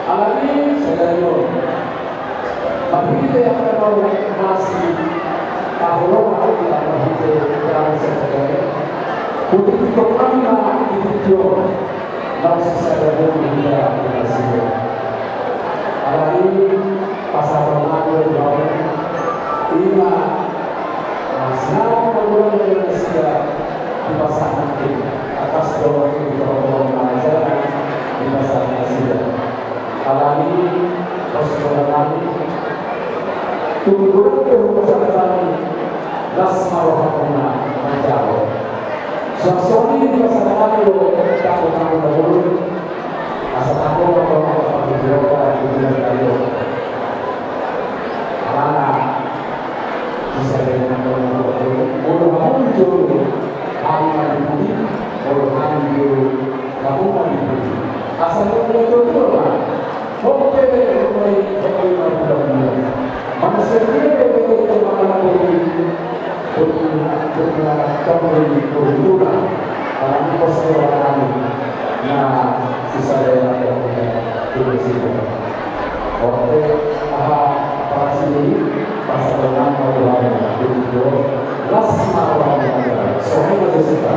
alami sedang tapi kita yang kalau masih kalau kita masih dalam sejarah untuk pertama itu langsung saja berbicara dengan saya. Hari ini pasal pengaruh bahwa 5 senang perguruan Indonesia di pasar nanti atas doa yang diperoleh mengajar di pasar Indonesia. Hari ini Rasulullah kami turun ke rumah kami Lasmarahuna menjawab. Suasana di pasar kami takut dahulu asal takut kalau berbicara di dunia kayu mana bisa dengan mudah muncul hanya di bumi hanya di kampung di bumi asal muncul lah oke manusia ini kemana kembali berguna dalam persoalan nah bisa ada di sini. Oke, apa sini pasal dengan orang itu lasma orang yang soalnya disita.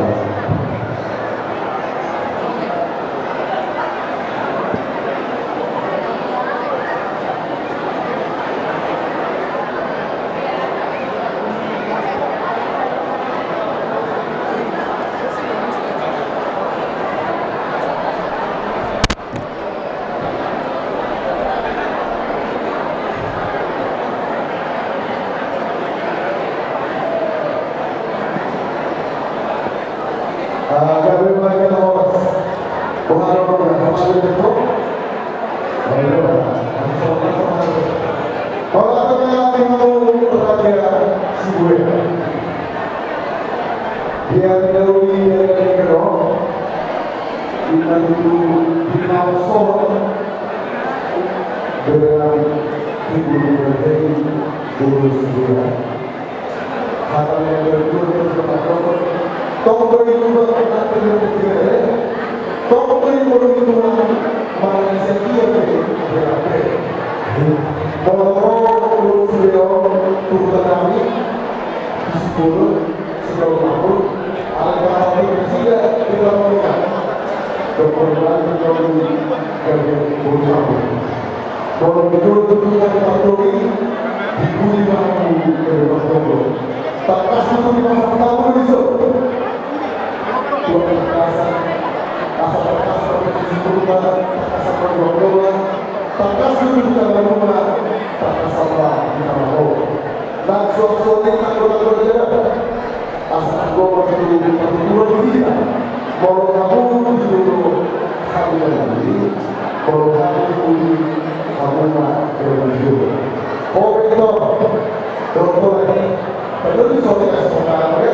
Dokter ini perlu disolidasi sekarang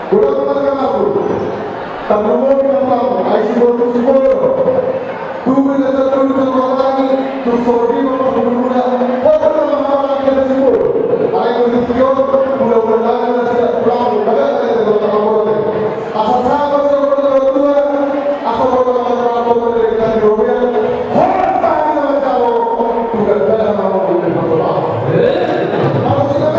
Udah kemarin aku. Tamu di kampung, ICU Tubuh dasar dulu terkotangi, tersordi mempermudah. Orang orang yang tersebut, ada yang berpikir, mudah-mudahan tidak pulang, bagai ada yang terkotak. Asal sahabat saya berdua, asal berdua dari kami Robian, orang tadi nama jauh, bukan dalam nama boleh berdoa. Kalau sudah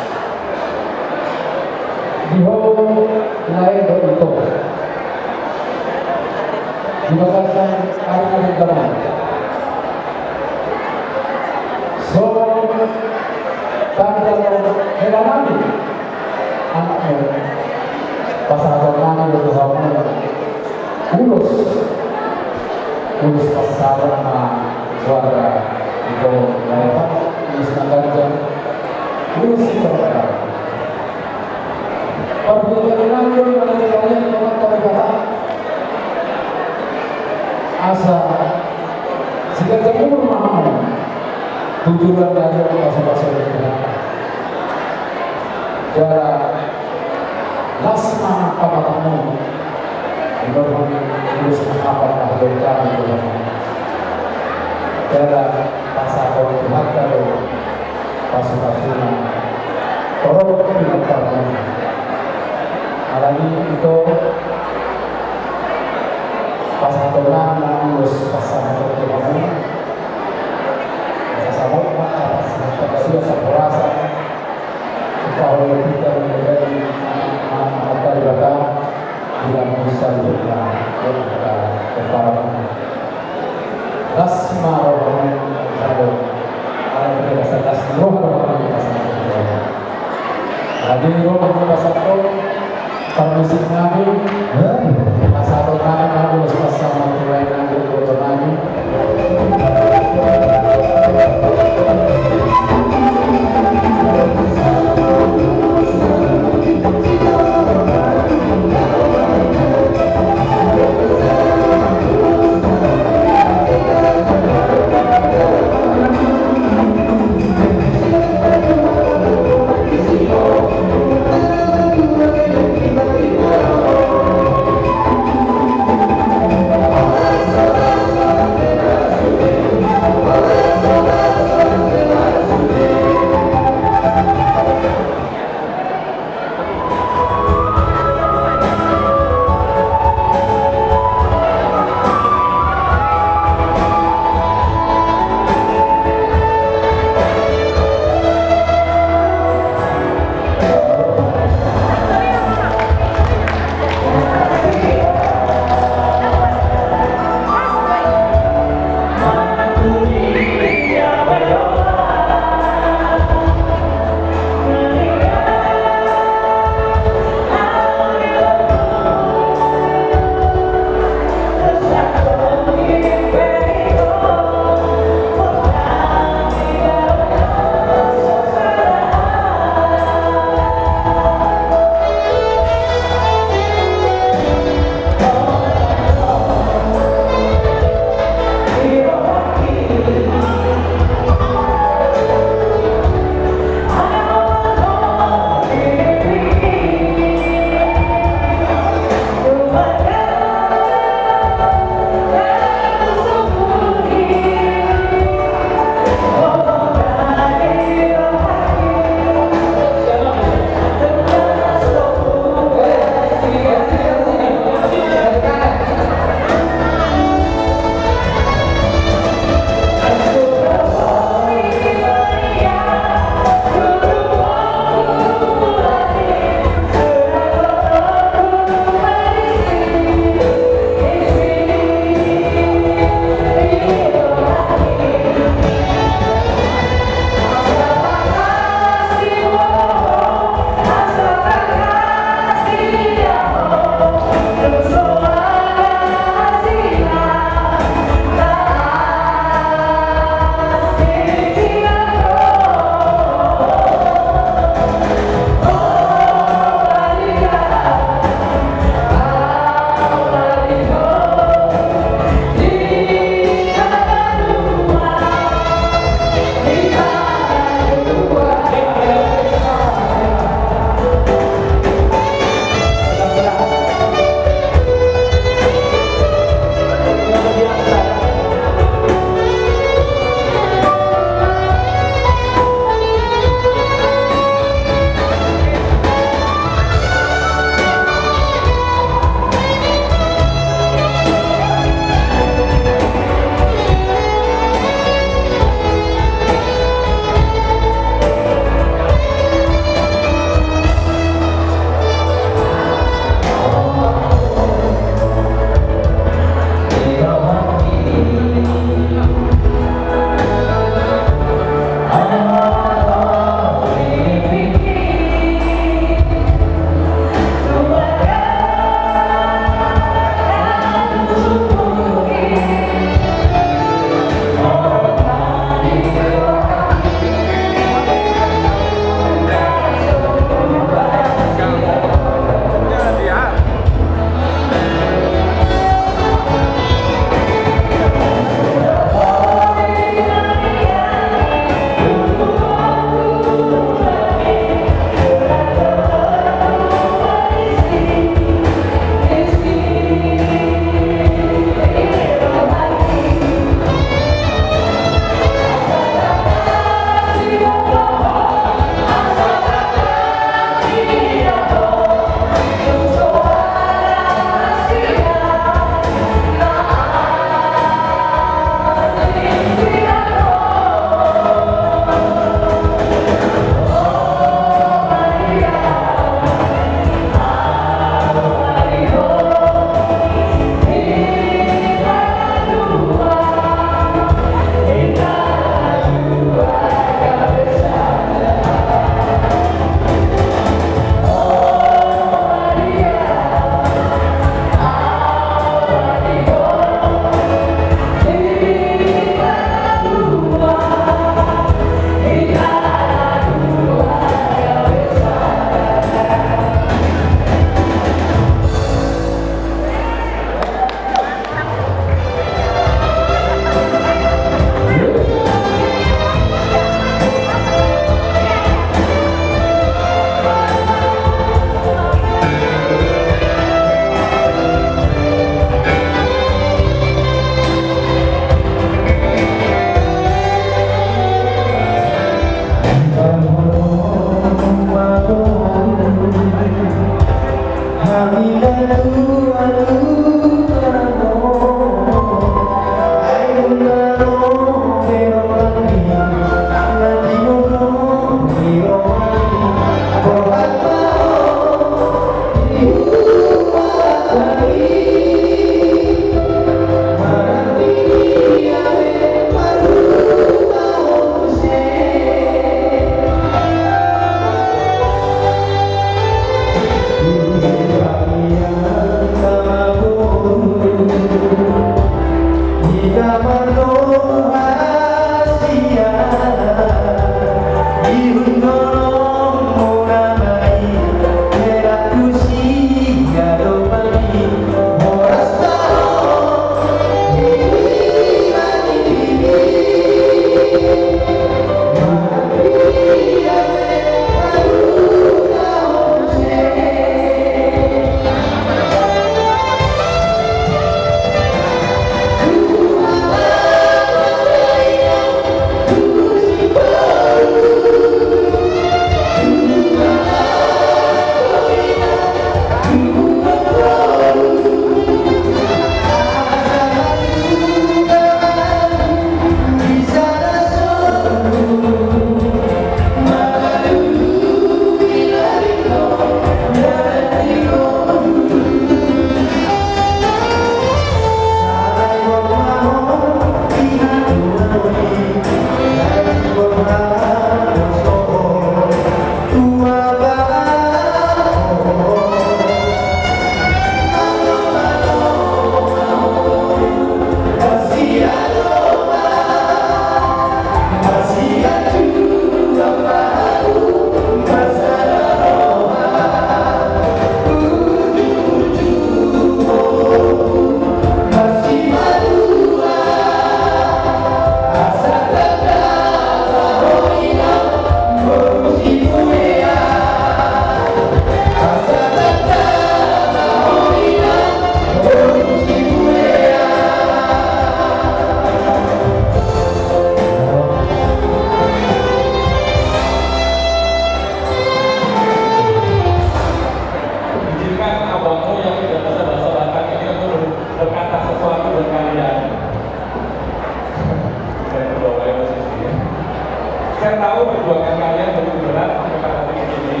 perjuangan kalian begitu berat sampai pada titik ini.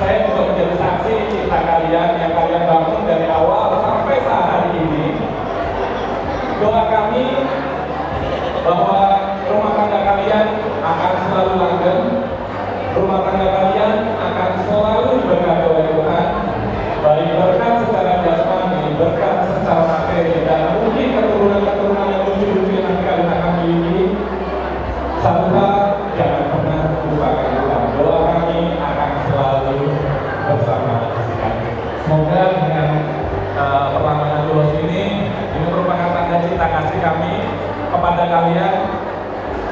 Saya juga menjadi saksi cinta kalian yang kalian bangun dari awal sampai saat hari ini. Doa kami bahwa rumah tangga kalian akan selalu langgeng, rumah tangga kalian akan selalu diberkati oleh Tuhan, baik berkat secara jasmani, berkat secara materi, dan mungkin keturunan-keturunan yang lucu-lucu yang nanti kalian akan miliki. Satu hal, jangan pernah lupakan Tuhan. Doa kami akan selalu bersama kalian. Semoga dengan perlambatan Tuhan ini merupakan tanda cinta kasih kami kepada kalian.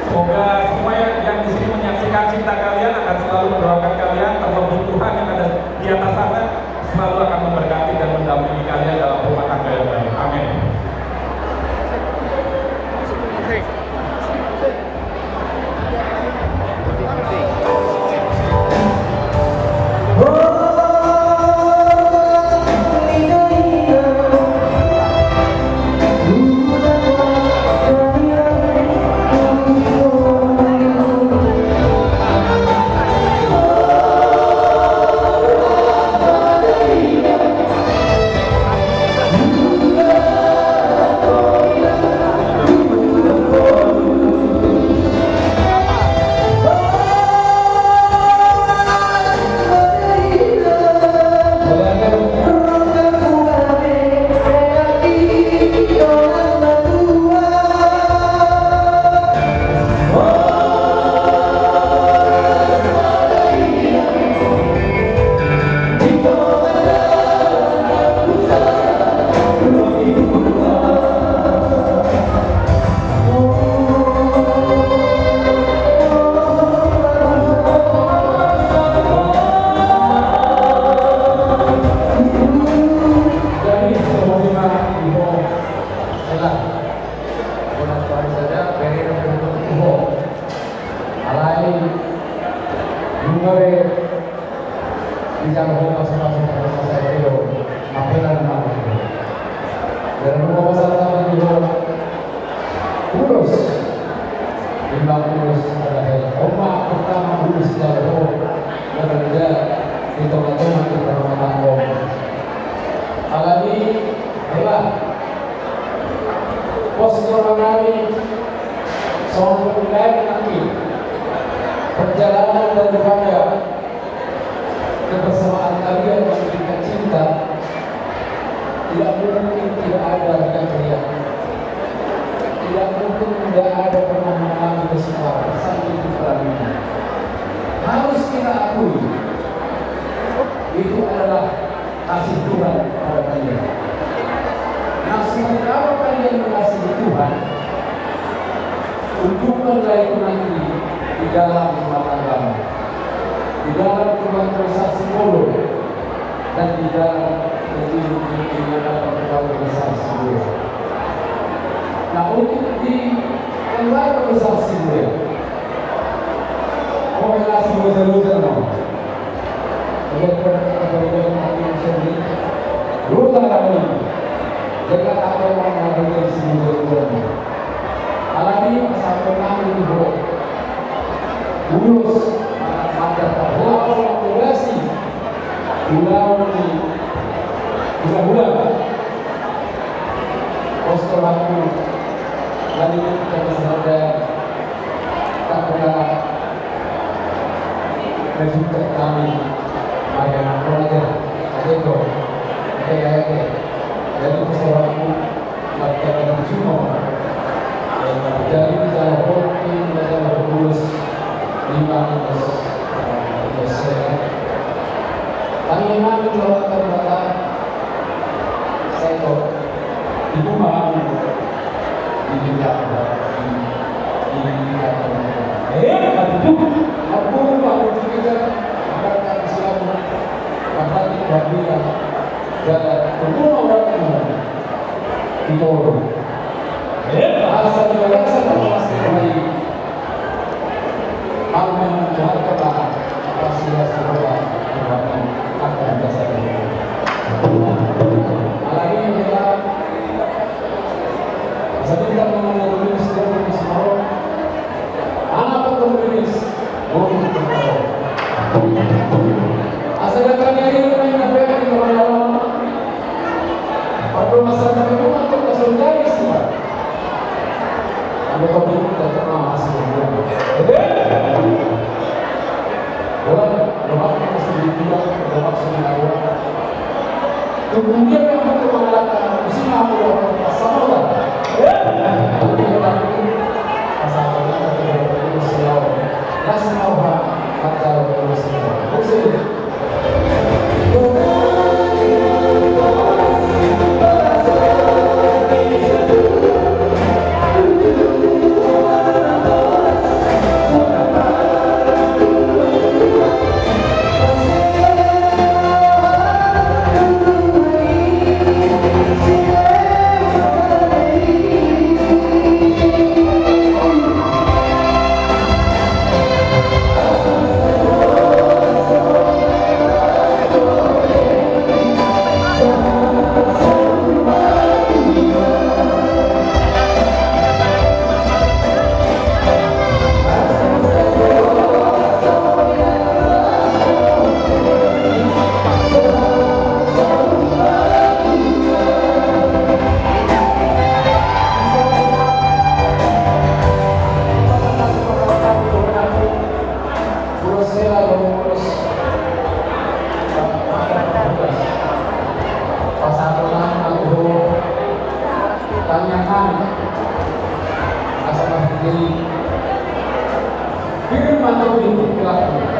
Semoga semua yang di sini menyaksikan cinta kalian akan selalu mendoakan kalian, terlebih Tuhan yang ada di atas sana selalu akan memberkati dan mendampingi kalian dalam rumah tangga yang baik. Amin. Perjalanan daripada kebersamaan kalian memberikan cinta tidak mungkin tidak ada riak-riak, tidak mungkin tidak ada pernah mengalami kesukaran sampai di ini. Harus kita akui itu adalah kasih Tuhan pada kalian. Nah, kalau kalian mengasihi Tuhan, tunjukkanlah itu nanti di dalam rumah tangga, di dalam rumah transaksi mulut, dan di dalam kehidupan yang dapat transaksi mulut. Nah, untuk di luar transaksi mulut, korelasi betul-betul no. Ruta kami dengan apa yang ada di sini betul-betul. Alami sampai kami itu Bulus ada terlalu akomodasi bulan postur aku dan itu kita bisa tak pernah menunjukkan kami bagaimana pelajar itu kayak jadi postur aku melakukan semua dari dalam hoki dalam Bulus 5 kami memang mencoba kata saya ibu maaf di dunia aku kita akan Islam akan berbeda dan semua orang itu bahasa bahasa pasti kembali aman Tuhan kata pasti semua akan biasa lagi kita sedang mengenai semua anak penulis Asal datang dari orang yang berada di bawah perlu masyarakat itu untuk kesulitan semua. Ada kopi dan terkenal asli. Orang lemak masih dibilang lemak sudah awal. Kemudian yang untuk mengatakan usia awal sama lah. Asalnya tidak usia awal. Kasih awal kata usia. Usia. Tanyakan asal diri firman Tuhan dilakukan.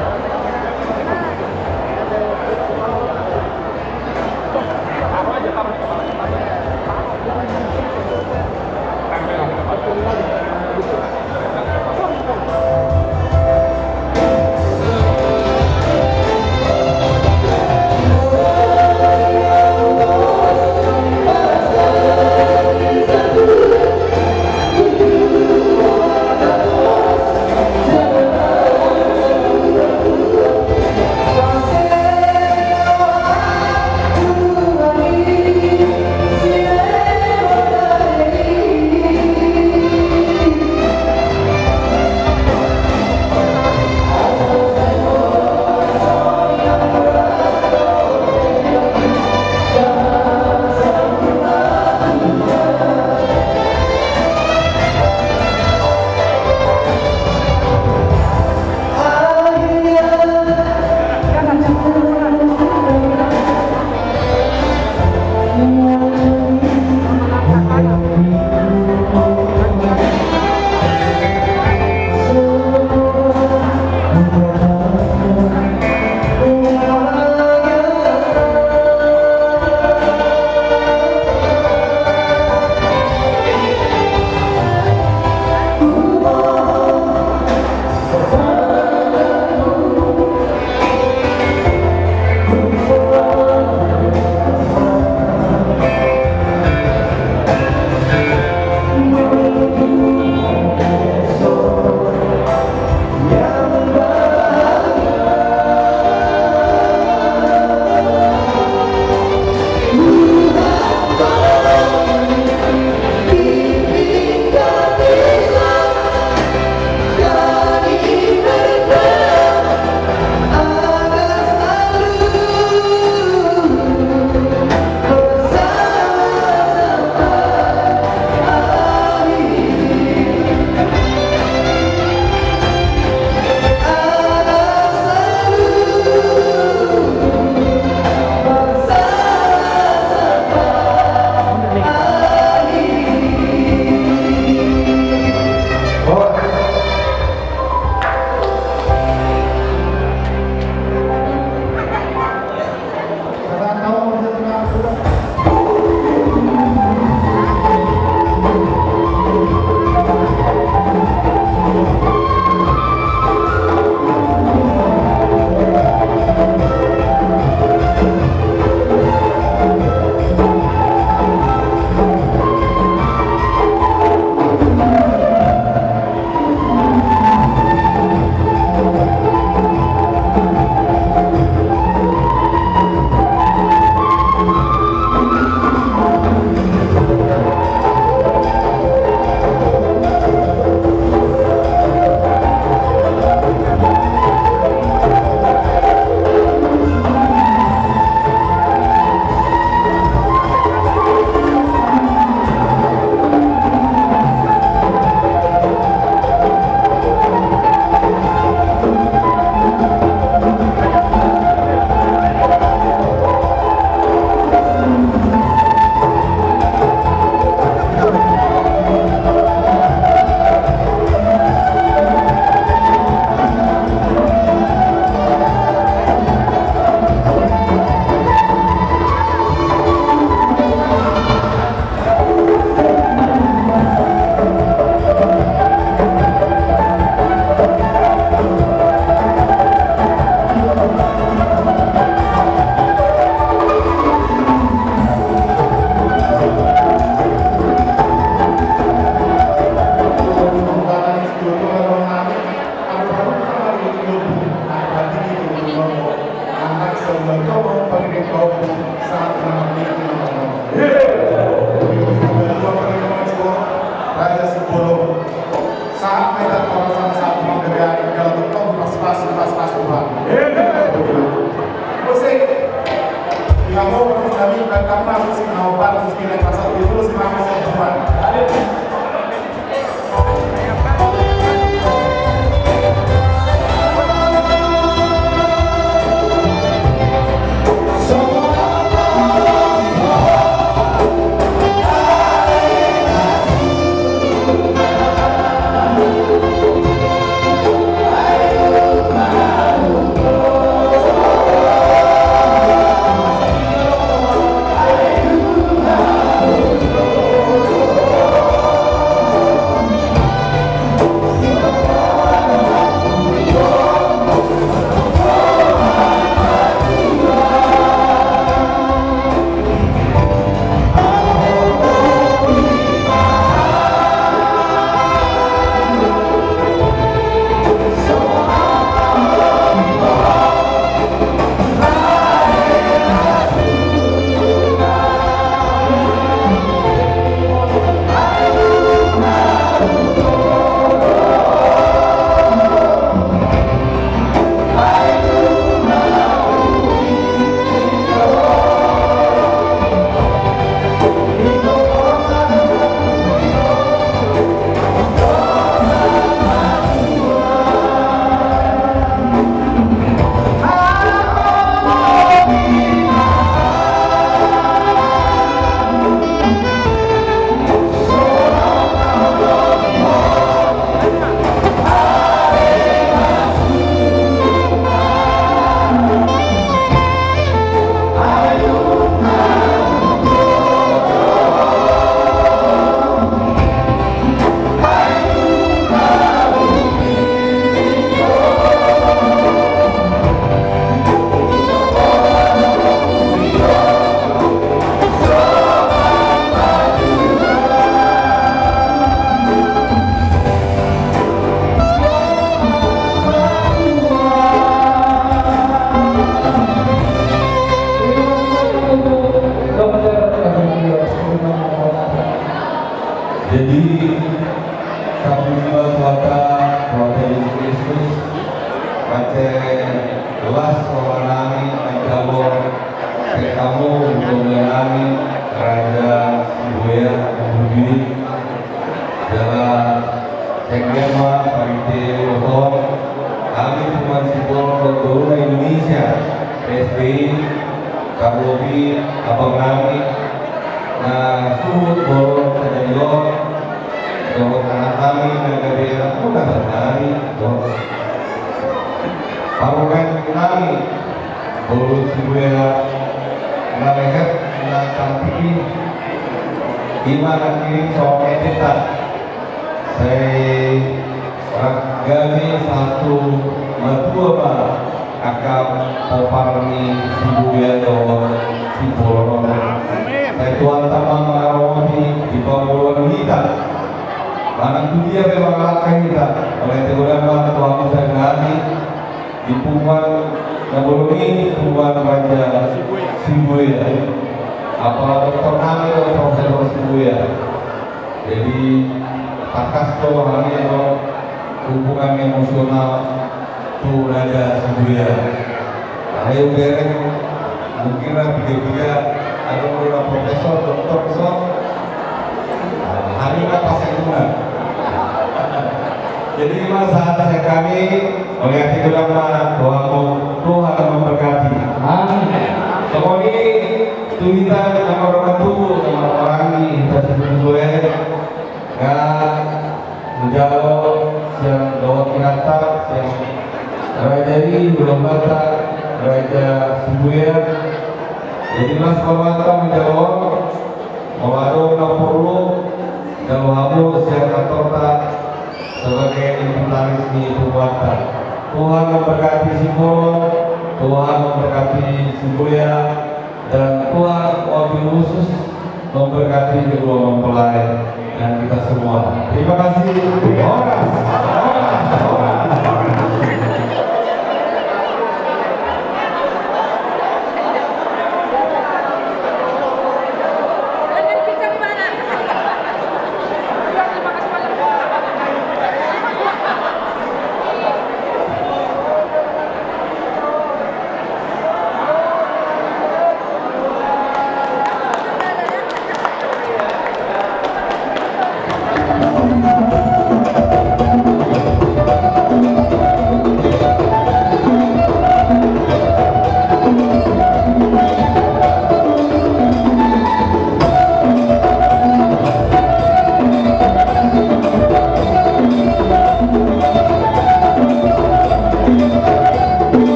maupun saat mengambil nomor. Raja Sebelum saat mereka kawasan saat memberikan dalam bentuk pas Tuhan. Musik yang mau kami dan karena musik mau bar musik yang pasal itu semangat Tuhan. Jadi kapulima kuasa Yesus Kristus baca kelas seorang menjawab kamu mengenai Raja Sibuya Budi dalam segema parite Luzon kami Tuan Sipol Gubernur Indonesia PSBI Kabupaten Abang Nami nah suhu borong sejadion bahwa anak kami negeri aku tak terjadi parlemen kami boleh Sibuya nalekat na kampi gimana kirim soal etika saya gami satu dua akap poparni Sibuya atau Sipolo saya tuan tamang mengarawati di pemuluhan kita anak dunia memang lakai kita oleh teguran tuan saya ngerti di punggungan Nabulungi punggungan Raja Sibuya apalagi Dr. Nami atau Profesor Sibuya jadi takas tuh hari itu hubungan emosional tuh Raja Sibuya ayo bereng mungkin lah tiga ada beberapa profesor, doktor, hari ini pas yang guna. Jadi masa saya kami oleh hati kedama Tuhan memberkati. Amin. Semua ini tulisan nama orang tubuh, nama orang ini kita sesuai. Gak menjawab yang bawa kinata, yang Raja ini belum baca Raja Sibuya. Jadi mas perwata menjawab mewadu perlu dan wabu siapa kota sebagai inventaris di perwata. Tuhan memberkati Sipol, Tuhan memberkati Sibuya, dan Tuhan wabil khusus memberkati kedua mempelai dan kita semua. Terima kasih.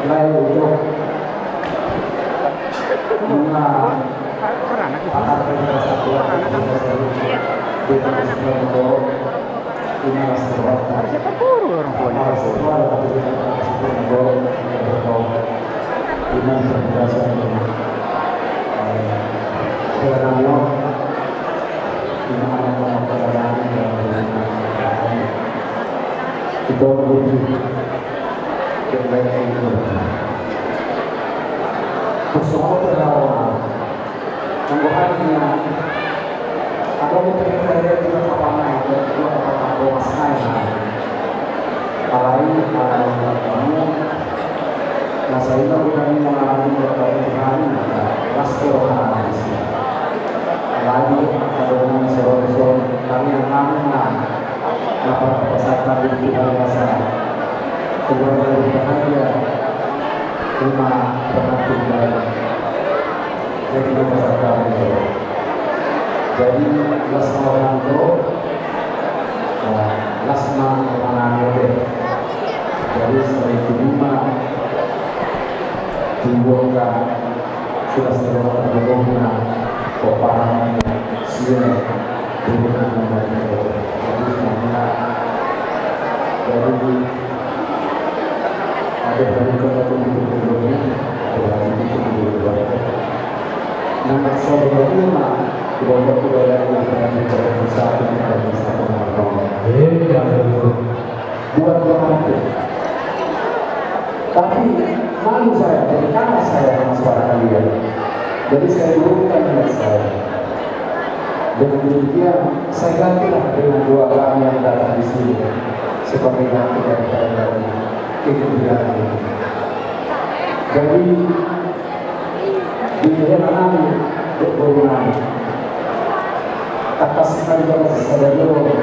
Selain itu, Siapa puru orang tuanya? Persoalan perlawanan, menggunakan atau mempelajari juga apa-apa itu juga apa-apa masanya. Apalagi kalau kamu masa itu bukan mengalami berkali-kali pasti orang habis. Apalagi kalau dengan seorang kami yang aman, dapat peserta di bahasa keluarga bahagia. Lima penantu dan jadi peserta itu. Jadi Lasma Wanto, Lasma Wananode. Jadi setelah itu lima dibuatkan sudah setelah terbentuknya koparan sini dengan nama itu. Jadi semuanya jadi ada dari kota sebelumnya berarti itu nomor 5 kelompok budaya yang berada di pusat dan bisa buat berarti. Tapi malu saya, karena saya sama suara kalian. Jadi saya turunkan niat saya. Dengan demikian saya gantilah dengan dua orang yang datang di sini sebagai ganti dari kemudian jadi di dalam berhubungan atas nama saya dulu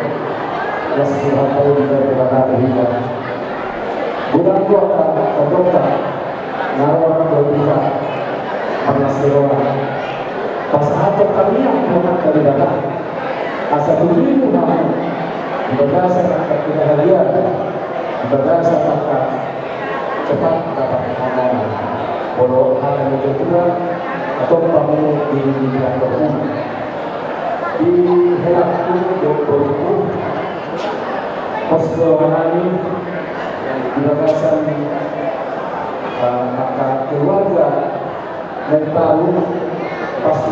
Rasulullah dari Barat bukan kota narawat berbuka Rasulullah pas apa kami yang bukan dari Barat asal begitu berdasarkan kebahagiaan berdasarkan cepat dapat pengalaman walau hal yang kedua atau kamu di bidang di helaku 20 persoalan yang dibahaskan maka keluarga dan tahu pasti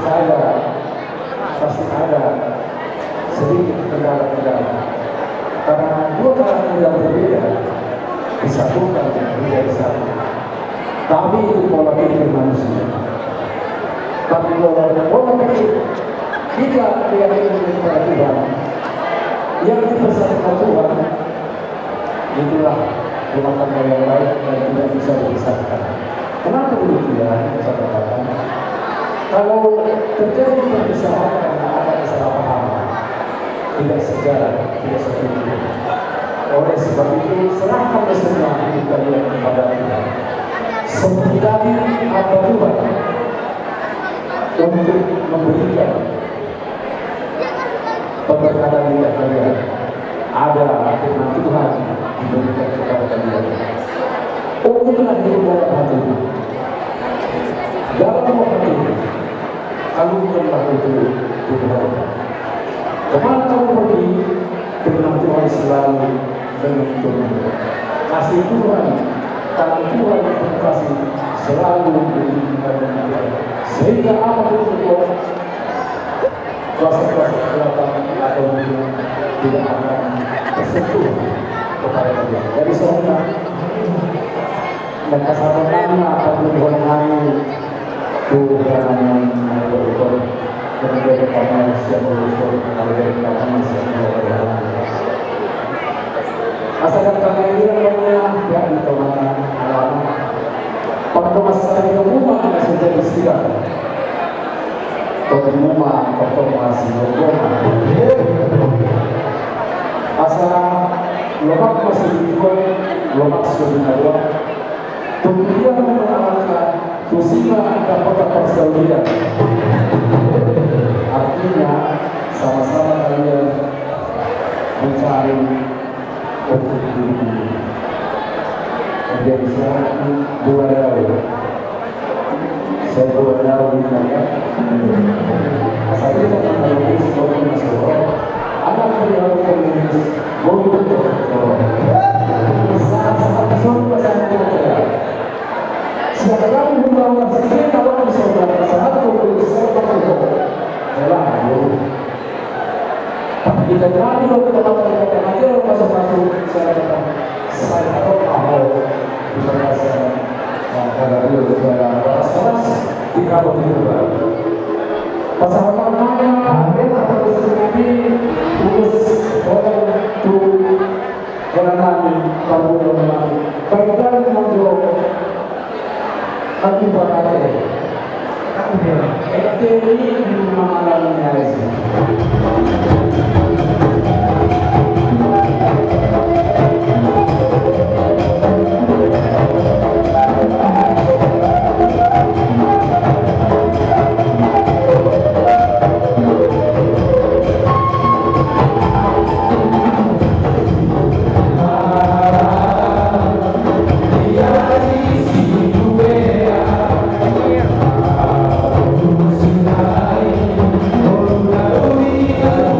ada sedikit kendala-kendala karena dua karakter yang berbeda disatukan menjadi satu. Tapi itu pola pikir manusia. Tapi pola pikir tidak keyakinan kepada Tuhan yang dipersatukan Tuhan itulah rumah tangga yang baik dan tidak bisa dipisahkan. Kenapa demikian? Saya katakan kalau terjadi perpisahan karena ada kesalahpahaman tidak sejalan, tidak setuju. Oleh sebab itu, serahkan semua hidup kalian kepada Tuhan. Seperti tadi apa Tuhan untuk memberikan pemberkatan hidup kalian. Ada firman Tuhan diberikan kepada kalian. Untuklah hidup dalam hati. Dalam hati, kalungkanlah itu Tuhan. Kemana kamu pergi, firman Tuhan selalu menuntun. Kasih Tuhan, karena Tuhan yang kasih selalu mengizinkan kita. Sehingga apapun itu, kuasa-kuasa kekuatan atau dunia tidak akan tersentuh kepada dia. Jadi saudara, dan kesabarannya apapun Tuhan hari Tuhan yang berikut menjadi kamar siang berikut menjadi kamar siang berikut. Asalkan kami yang tidak ditemukan alam pada masa yang rumah yang sudah disediakan rumah otomasi rumah asal lemak masih dijual lemak sudah dua kemudian mengalahkan musibah dapat perselisihan artinya sama-sama kalian mencari untuk diri menjadi seorang dua daun saya dua daun ini asalnya kita menulis dokumen sekolah anak beliau menulis dokumen sekolah saat semua saya siapa kamu membawa saya kalau saudara saat menulis sekolah jalan tapi kita berani waktu kita aja masuk saya tahu mau berasa karena dia berasa di kalau itu pasal pertama kita harus menjadi urus orang tu orang lain kamu orang lain baiklah menjawab nanti berkata ini di malamnya ini Sinai, oh,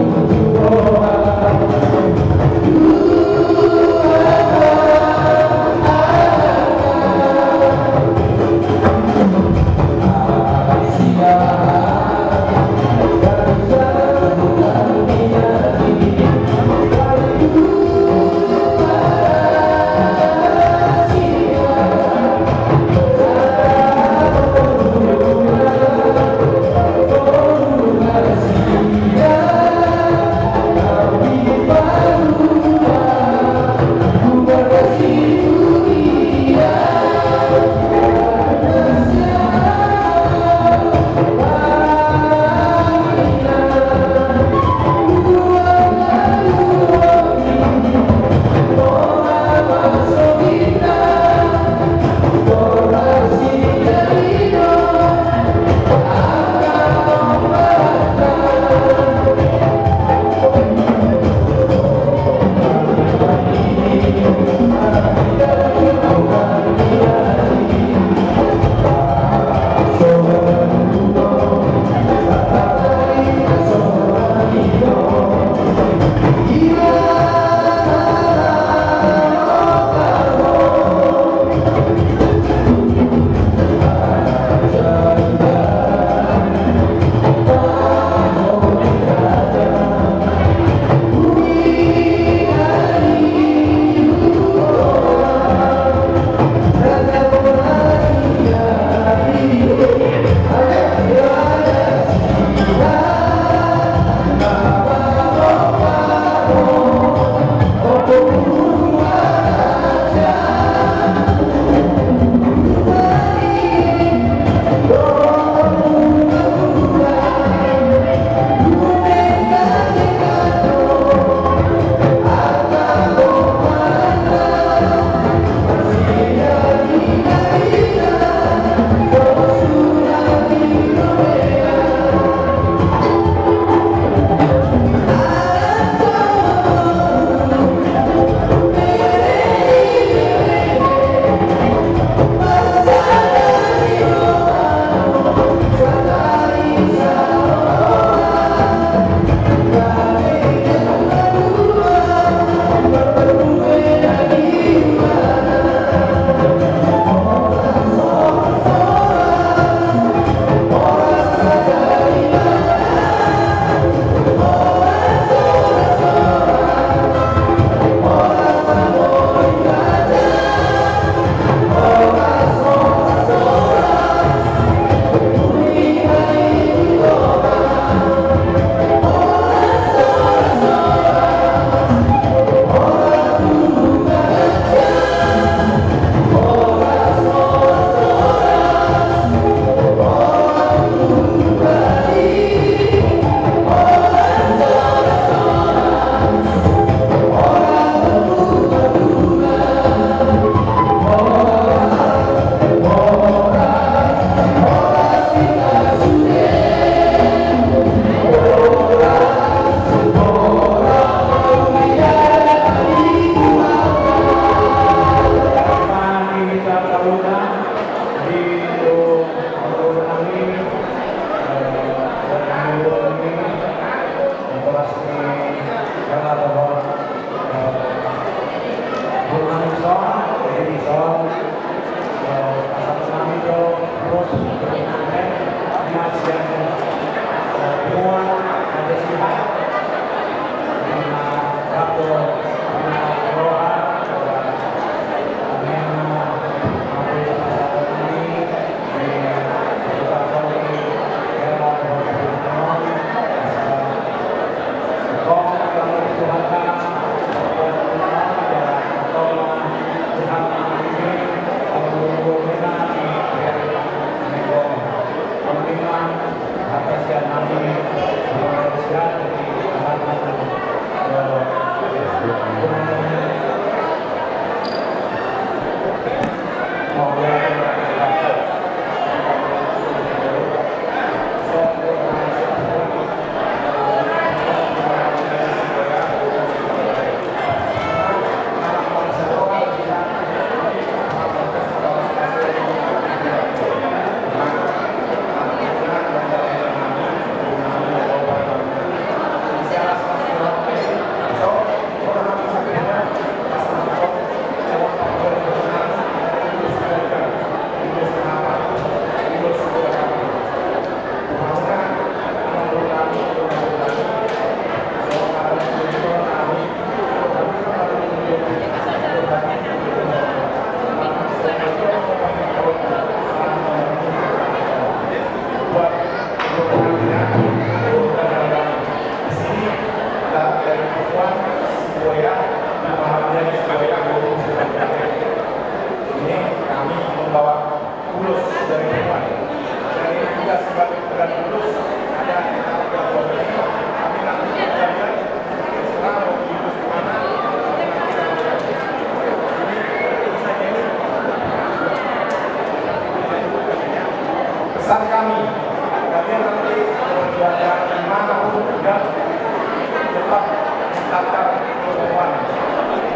Pesan kami, kalian nanti berada dimanapun dan tetap mencatat pertemuan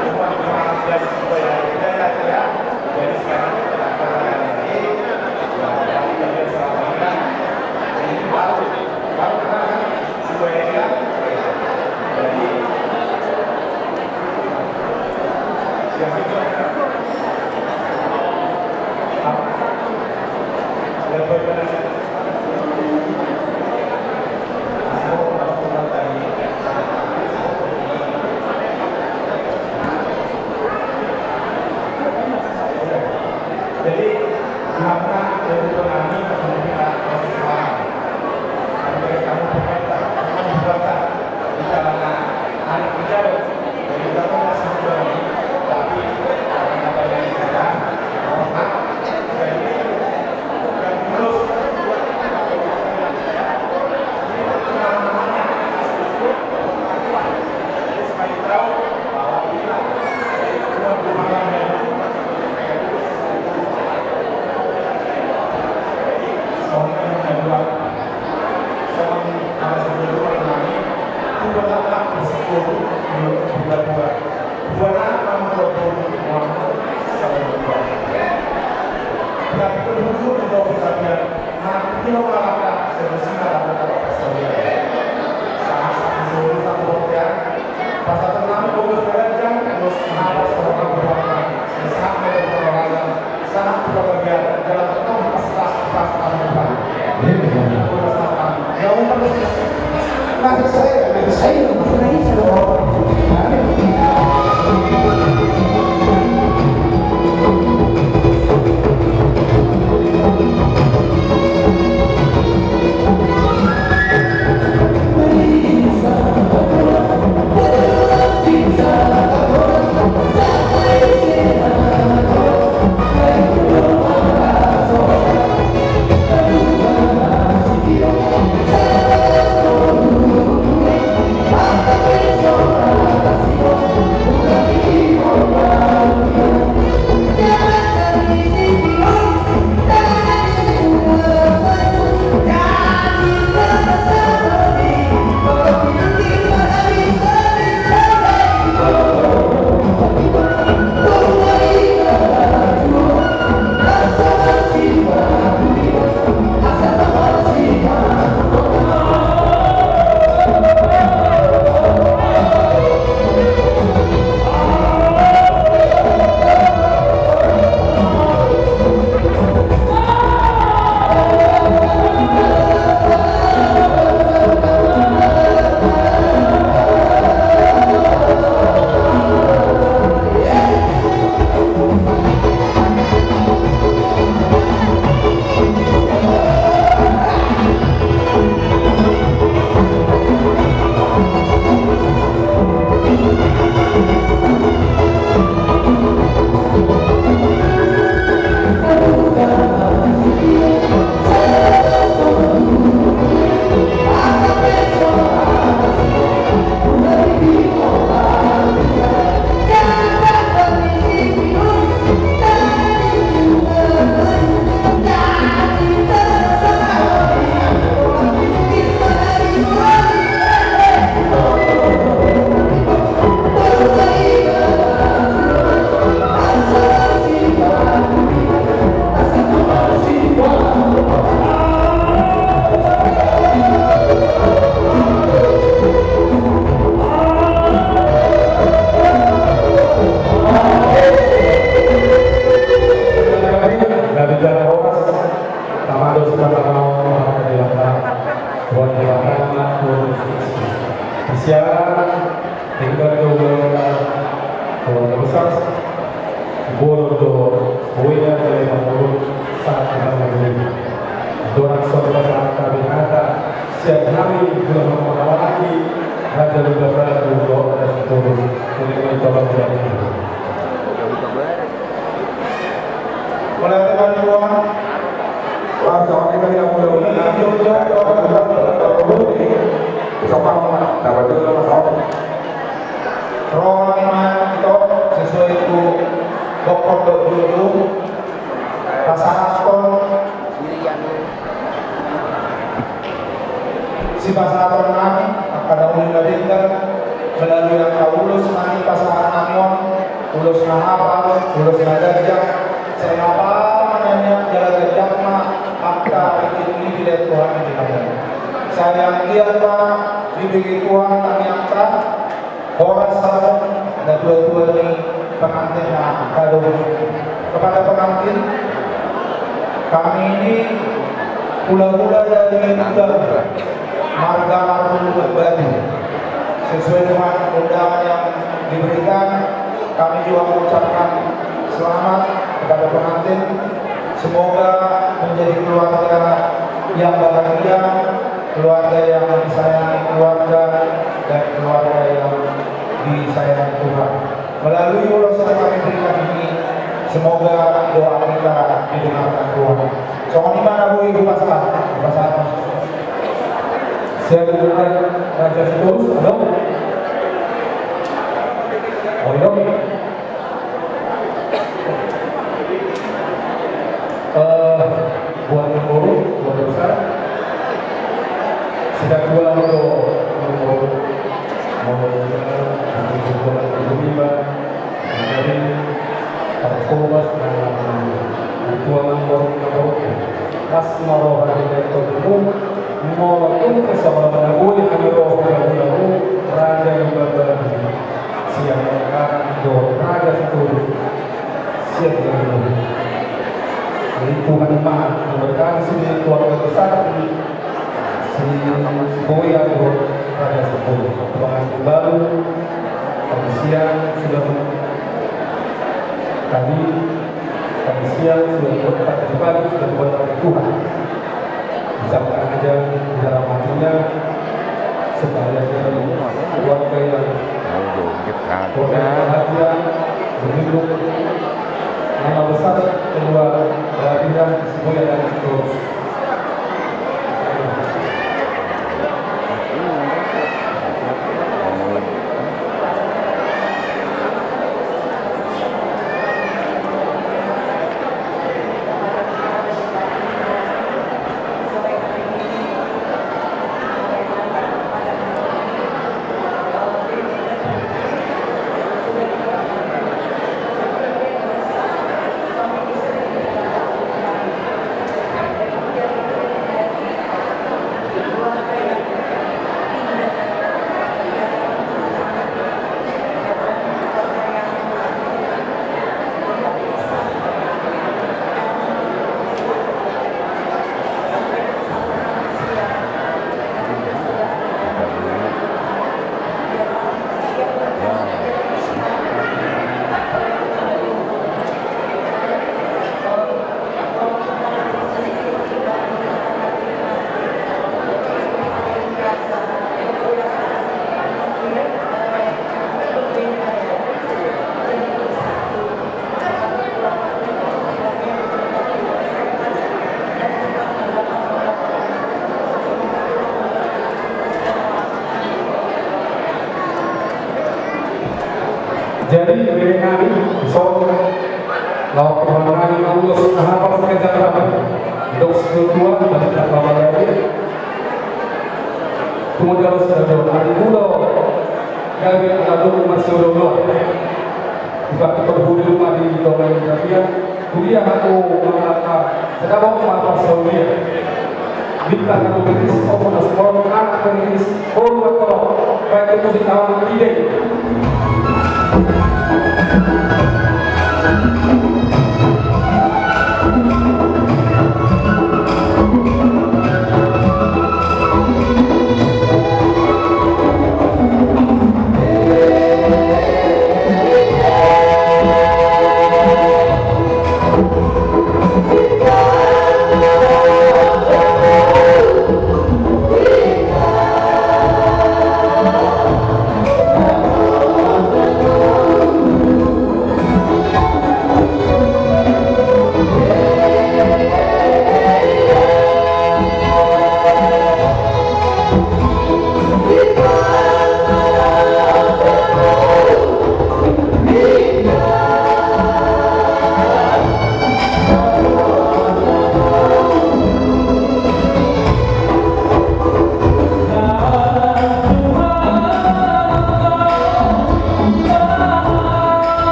di mana dia supaya budaya ya. Jadi sekarang kita akan lagi kalian selama ini baru kenal supaya ya. Jadi yang itu jadi karena dari kami kita bersama sampai kamu membaca di kalangan anak pejabat dari kamu masih berani tapi karena apa yang kita hormat dan terus supaya tahu bahwa kita Bisa hingga keluarga besar Borobudur, Buya dari Borobudur saat kita menjadi dorang saudara saat kami ada siap hari bulan Ramadan lagi Raja Beberapa Borobudur dan seluruh kuliah tolong berani. Mulai dengan Tuhan, sama kita yang mudah-mudahan dapat juga masalah. Roh iman itu sesuai itu pokok dulu pasangan kon si pasangan kami pada umumnya dinda melalui yang ulus nani pasangan amion ulus nahapa ulus nadajak saya apa namanya jalan gajah mah akta ini dilihat Tuhan ini saya lihat Pak dibikin Tuhan kami akta orang salam dan dua-dua ini pengantin kado kepada pengantin kami ini pula-pula dari marga Marul Batu sesuai dengan undangan yang diberikan kami juga mengucapkan selamat kepada pengantin semoga menjadi keluarga yang bahagia keluarga yang disayangi keluarga dan keluarga yang disayangi Tuhan melalui ulos yang kami berikan ini semoga doa kita didengarkan Tuhan. Soal di mana Bu Ibu pasangan? Saya menggunakan Raja Setus, halo? Oh iya? Buat guru, buat besar sedang dua untuk menjadi Al-Qur'an Mas maroh dari tubuh mungkin kesabaran aku yang menyuruh lagu raja ibadah siang itu raja itu siap lagu Tuhan maha memberikan sini keluarga besar si Boya itu raja sepuluh pengantin baru tadi siang sudah tadi siang sudah buat tadi pagi sudah buat Tuhan ucapkan aja di dalam hatinya supaya keluarga yang bahagia berhidup nama besar kedua bahagia semuanya dan terus. Jadi dari kami soal lawan kami Allah Subhanahu wa taala untuk kedua dan pertama kali kemudian sudah ada mula dari alumni Masyaallah juga berbudi rumah di Domain Jamiah kuliah aku menata sedang apa Saudi kita akan beris komunitas anak beris orang baik itu di tahun ini.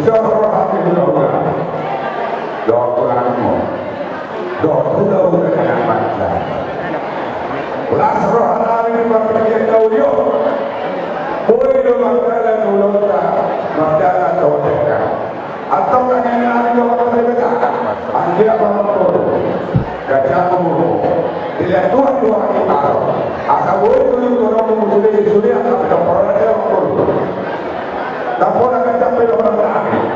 Joro hati udah. Dokurangmu. Dokulah udah kena baca. Ulas roh alami berpikir kau dia. Boleh do makanan ulota. Makanan kau teka. Atau kangen lagi kau teka. Anda apa? Kacamu. Tidak Tuhan dua kita. Asal boleh tu orang musuh akan berperang dengan orang. Tapos akan sampai orang lain.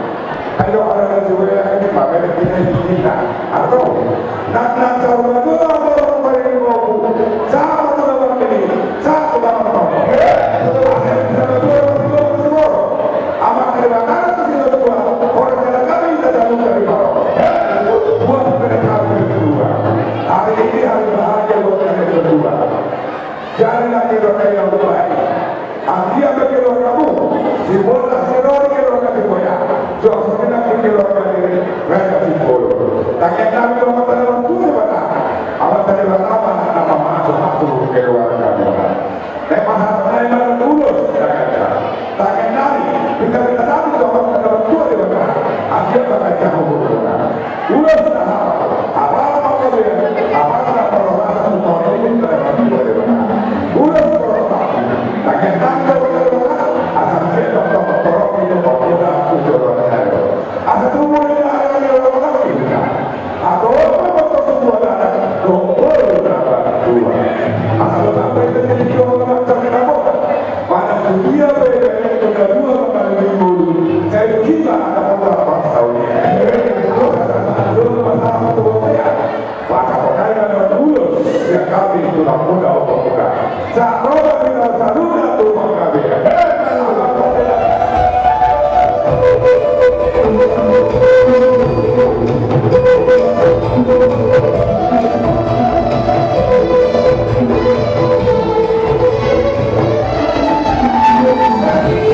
Kalau orang juga yang dipakai kita. Atau nak sa orang tu orang paling mau. Sama tu orang ini. Sama orang tu. Amat kerana tu sila tua. Orang yang kami tidak tahu dari mana. Buat mereka berdua. Hari ini hari bahagia buat mereka berdua. Jangan lagi orang yang baik. Dia berkira kamu. Si bola serori kira kamu boya. So sebenarnya kira kamu mereka si bola. Tapi kami orang terlalu tua pada. Awak terlalu lama nama masuk kira kamu. Memang harus tulus. Tak kenali. Kita tahu orang terlalu tua pada. Dia bakal jauh. Tulus dah. Apa dia? Apa perasaan orang ini terlalu tua pada. Tulus. Tak kenali. Terima kasih.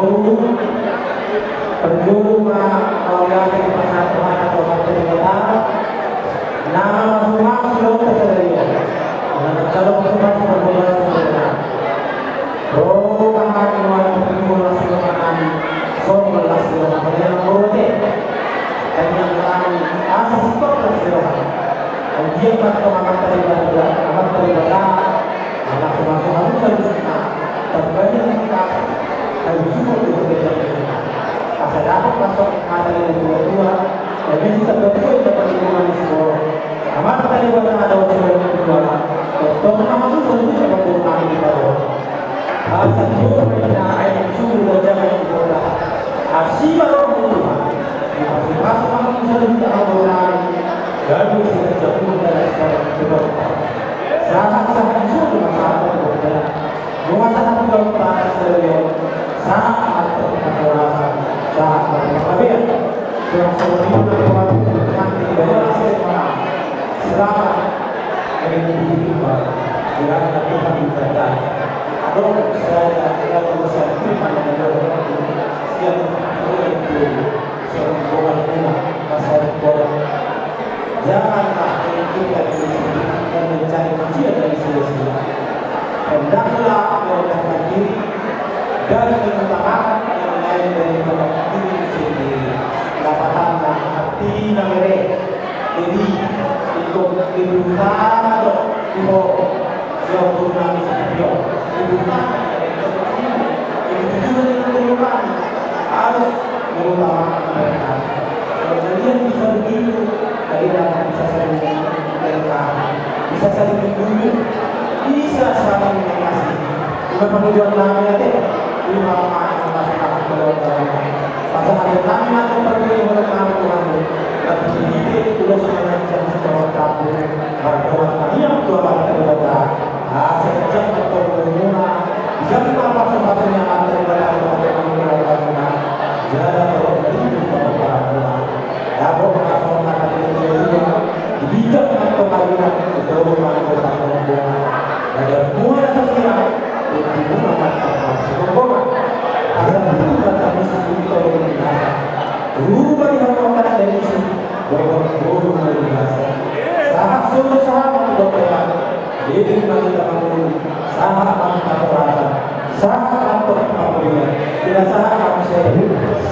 guru penjuru mawiyati pasatuhan atau materita nama masuk sudah terjadi nama kalau masuk berbulan sebenarnya oh kamar iwan berbulan sebenarnya soal hasil yang boleh dan yang lain asas kok hasil dia pada amat terlibat anak masuk harus terbanyak kita harus support itu berbeda asal dapat masuk materi yang dua dan bisa betul dapat lingkungan di sekolah amat terlibat ada usaha yang kedua dokter masuk tentu dapat berenang di bawah asal juga mereka ayat suruh dan jangan dibodoh asal orang tua masuk bisa tidak berenang dan bisa jatuh dari sekolah kedua sangat sulit masalah berbeda Muatan kalau tak serius, sangat terkenal, sangat berbahaya. Yang seperti itu nanti banyak sekali selamat dari jiwa yang Tuhan berikan. Kalau saya tidak berusaha firman dan setiap orang itu seorang kita masalah orang. Janganlah kita dan mencari ujian dari sisi. Hendaklah merendahkan diri dan mengutamakan yang lain daripada diri sendiri. Dapatkanlah hati mereka. Jadi itu utama dok. Itu yang bernama Sabio. Itu utama. Itu juga yang terlupakan. Harus mengutamakan mereka. Kalau kalian bisa begitu, kalian bisa saling mereka, bisa saling mengguyur. Bisa saling mengasihi. Bukan pengujuan namanya deh. Ini malah masalah keluarga. Pasangan kami atau pergi oleh kami Tuhan. Tapi ini sudah sebenarnya sebuah kabur. Bahwa kami yang Tuhan keluarga. Sejak atau bermula. Jangan apa sebabnya yang ada pada kami keluarga. Jangan terlalu pada para. Aku mengatakan kata itu. Bijak atau kalian betul betul ada semua sosial itu mengatakan sekolah ada juga kami sebut kalau biasa berubah dilakukan dari sini berubah biasa sangat susah untuk berjalan jadi kami tahu sangat amat terasa sangat amat terpaksa tidak sangat kami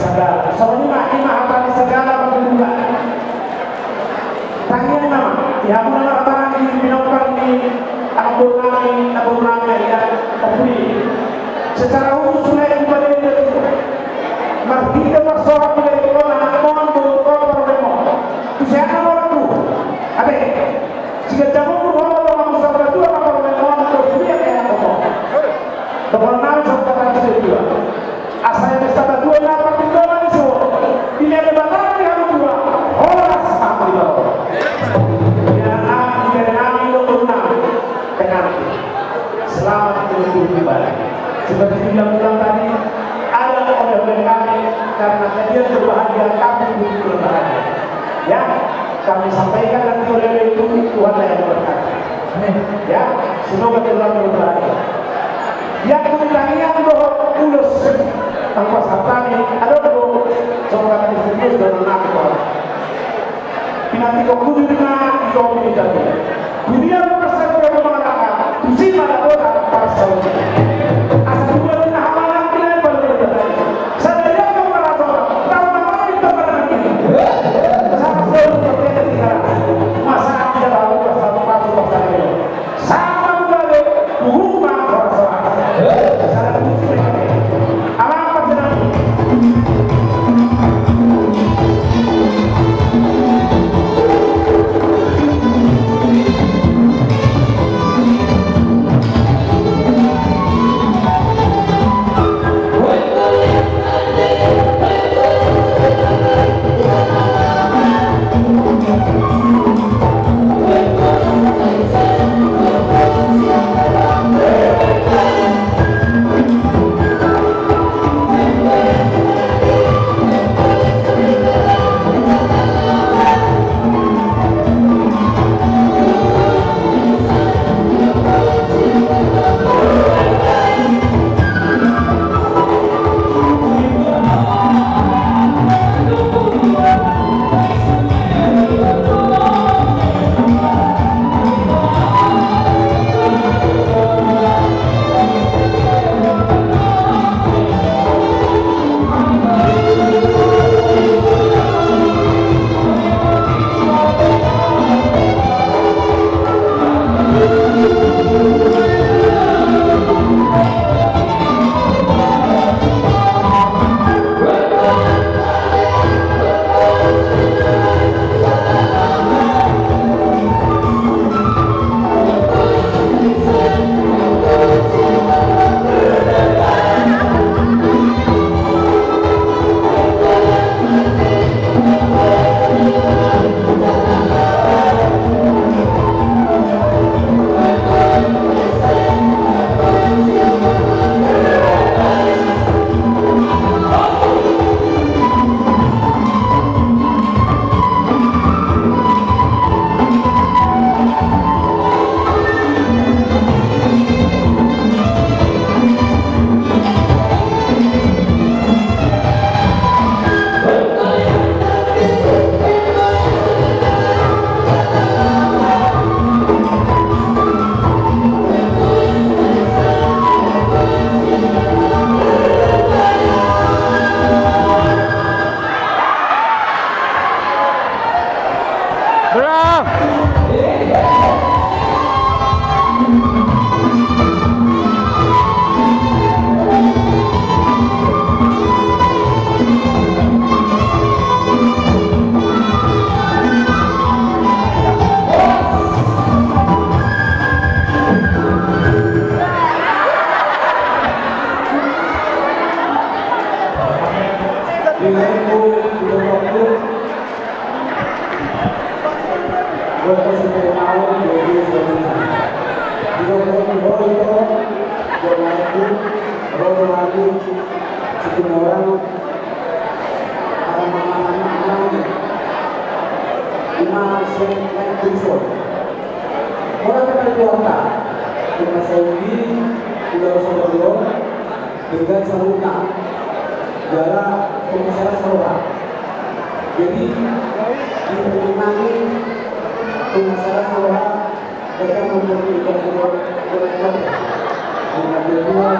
segala soalnya apa segala berubah tangan nama ya pun nama di minumkan di Aburnami dan Opri secara khusus mulai kepada itu martika masalah mulai kepada mohon berkor bermohon usaha waktu ada jika jamu bermohon masalah dua maka bermohon tersulia kayak apa bermohon sampai tadi dua asal yang bersama dua dapat dibawa di semua bila dibatalkan yang dua horas sama di bawah selamat menuju ibadah. Seperti bilang tadi, ada oleh kami karena kalian berbahagia, kami pun berbahagia. Ya, kami sampaikan nanti oleh itu Tuhan yang berkata. Ya, semoga Tuhan berbahagia. Yang kemudian bahwa ulus tanpa satani ada bahwa semoga kami serius dan menakut. Pinati kau kudu dengan kau tidak. Dunia bersatu yang mengatakan Kusi pada orang pasal asal dua dina hamalan kalian berbeda. Saya yang merasa tahu nama itu pada ini. Sama seperti ketika masa tidak tahu pasal pasal ini. Sama kali rumah pasal. Saya apa sedang Menko Bidokokku Dr. Suprimawan Dewi Sodina Bidokokku itu Jornalku Rodo sejumlah orang anak-anak Imam Syekh Naikul orang akan kuota dengan Saudi Pulau Sodo dengan Saruta dalam pemasaran Saruta. Jadi diperkenankan pemasaran Saruta mereka memberikan kepada dengan kedua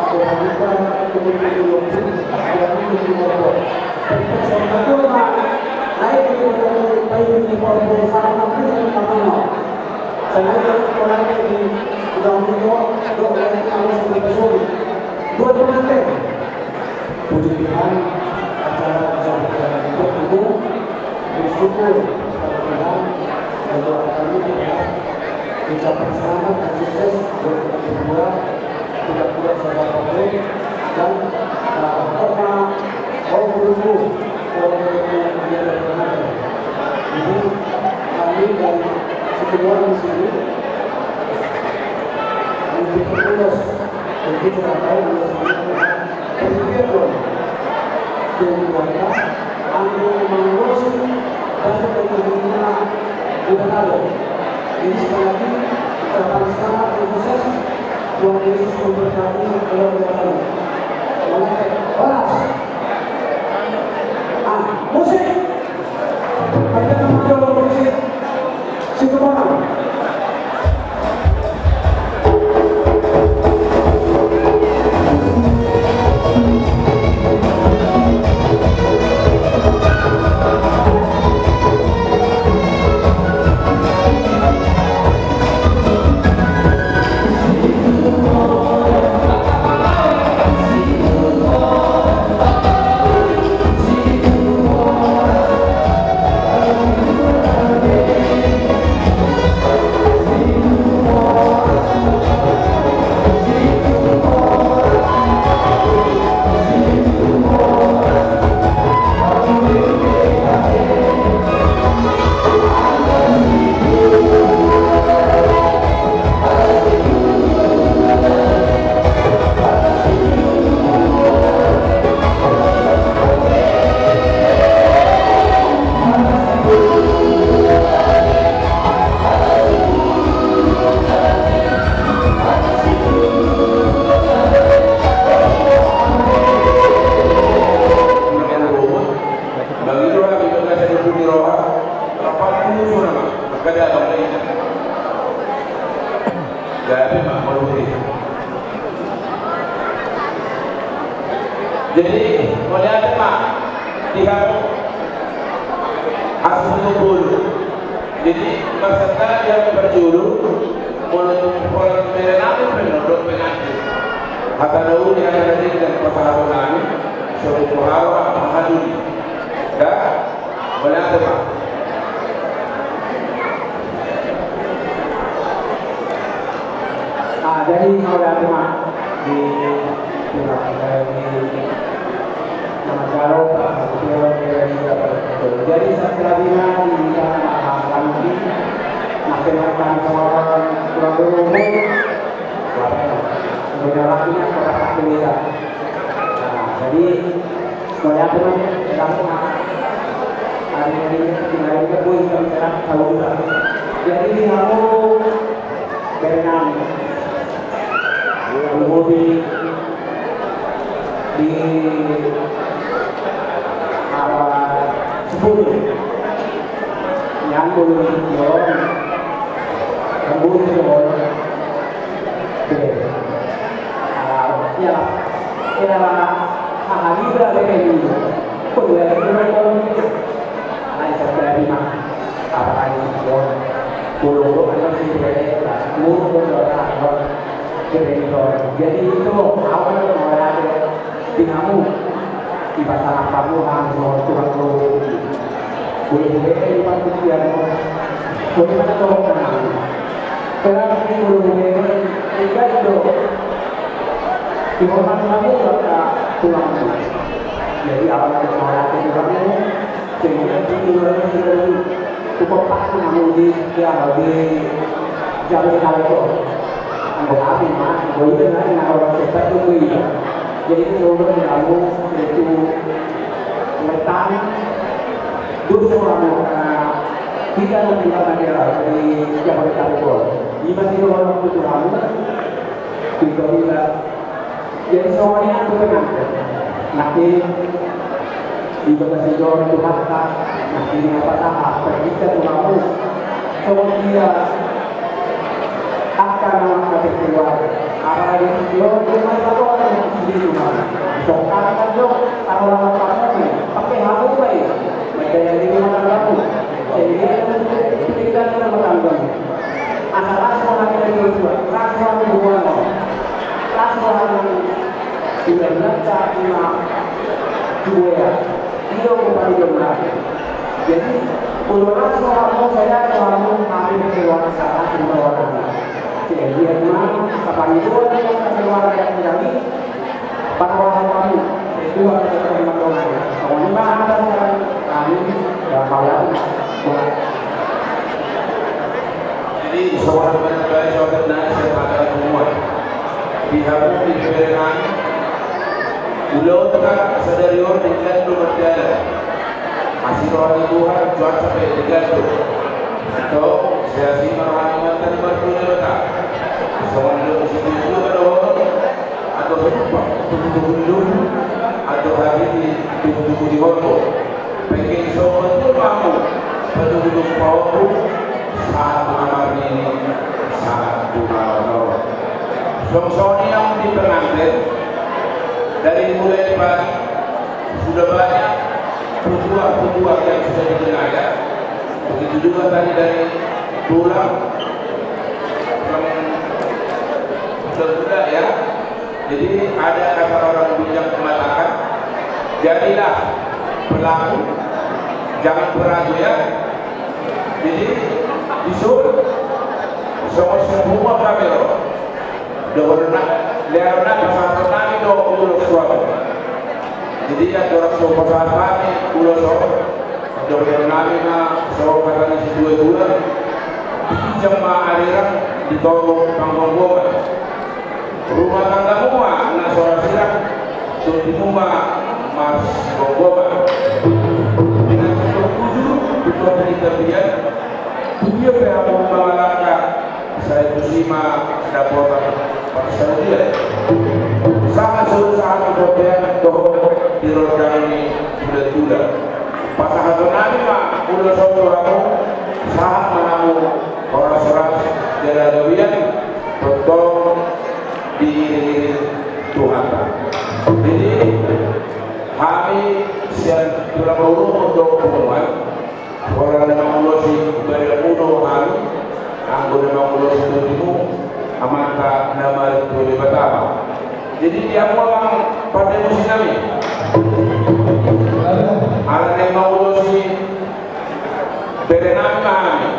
kewajiban kemudian kemudian naik ke di Polres sama saya orang di udah harus berbesar dua pengantin puji Tuhan acara itu bersyukur pada Tuhan untuk kami ucapan selamat dan sukses buat kita berdua tidak pula saudara Patrick dan karena berumur orang yang dia berkenaan ini kami dan semua di sini untuk terus untuk mengetahui berpikir dong dan mereka ambil mengurusi dan berkepentingan bukan ada. Jadi sekali lagi ucapan selamat dan sukses Tuhan Yesus memberkati keluarga kami. Balas. Musik. Kita mencoba musik. Situ mana? Jadi, melihat Pak, tiga asal bulu. Jadi, peserta yang berjulu menutup pola merenang menurut pengantin. Kata dahulu yang ada di dan pasangan kami, suruh muhawa mahaduli. Dan melihat Pak. Jadi saudara Pak di jadi setelah ini kita akan makin orang kurang berumur kemudian lagi kotak kita. Jadi semuanya teman kita hari ini tinggal kita pun kita tahu jadi kamu berenang kemudian di sepuluh yang belum ya ahli berada di penjualan apa ini pulau atau jadi itu awal mulai di kamu di pasar kamu harus turun boleh di pasar dia boleh mana tolong kenapa ini boleh tiga itu di rumah kamu berapa pulang Jadi awalnya semangat itu kamu sehingga diulangi sekali cukup pasti namun di jam sekali itu anggap apa mah boleh dengan orang cepat itu jadi itu nomor kamu itu letak dulu kamu kita menggunakan dari jam sekali itu gimana itu orang itu kamu kita bisa jadi semuanya aku pengantin nanti di bagian orang itu kata nanti apa tahap kita kamu semua akan mengangkat keluar arah yang jauh dengan satu orang yang di rumah sokan kan jauh orang apa ni pakai hapu baik mereka yang di rumah kamu jadi kita tidak bertanggung anak rasa orang yang kedua rasa orang dua rasa orang sudah belajar lima dua dia kembali benar jadi kalau rasa orang saya kamu hari keluar saat keluar jadi memang kapan itu ada keluar yang kami pada orang kami itu ada yang menolak kalau memang ada kami kalau jadi saudara naik sebagai semua dihabis di perenang ulau tengah sadari orang dengan itu berjalan masih orang Tuhan jual sampai dengan itu atau saya sih marah mantan berpunya letak soal itu dulu atau tunggu atau hari ini tunggu di Hongkong pengen soal itu kamu tunggu pauku saat mengamar ini sangat kurang soal yang di pengantin dari mulai pagi sudah banyak petua yang sudah didengar begitu juga tadi dari tulang sudah ya jadi ada kata orang bijak mengatakan jadilah pelaku jangan peragu ya jadi disuruh semua kamera doa lihatlah pasal kami doa ulos suami jadi ada orang soal pasal kami ulos doa kami na soal kata si dua jemaah aliran di bawah panggung goma rumah tangga semua na suara sirak tuh di rumah mas goma dengan tujuh itu dari terbiak dia pernah mengalahka saya bersima dapat pasal dia sangat susah kemudian doa di roda ini sudah pasal nabi mah udah saudaramu saat menamu orang serat jalawian betul diiringi Tuhan. Jadi kami siang tulang urut untuk pengumuman orang yang mengurusi dari uno hari anggota mengurusi tujuh amata nama itu di Batam. Jadi dia pulang pada musim kami. Ada yang mengurusi berenang kami.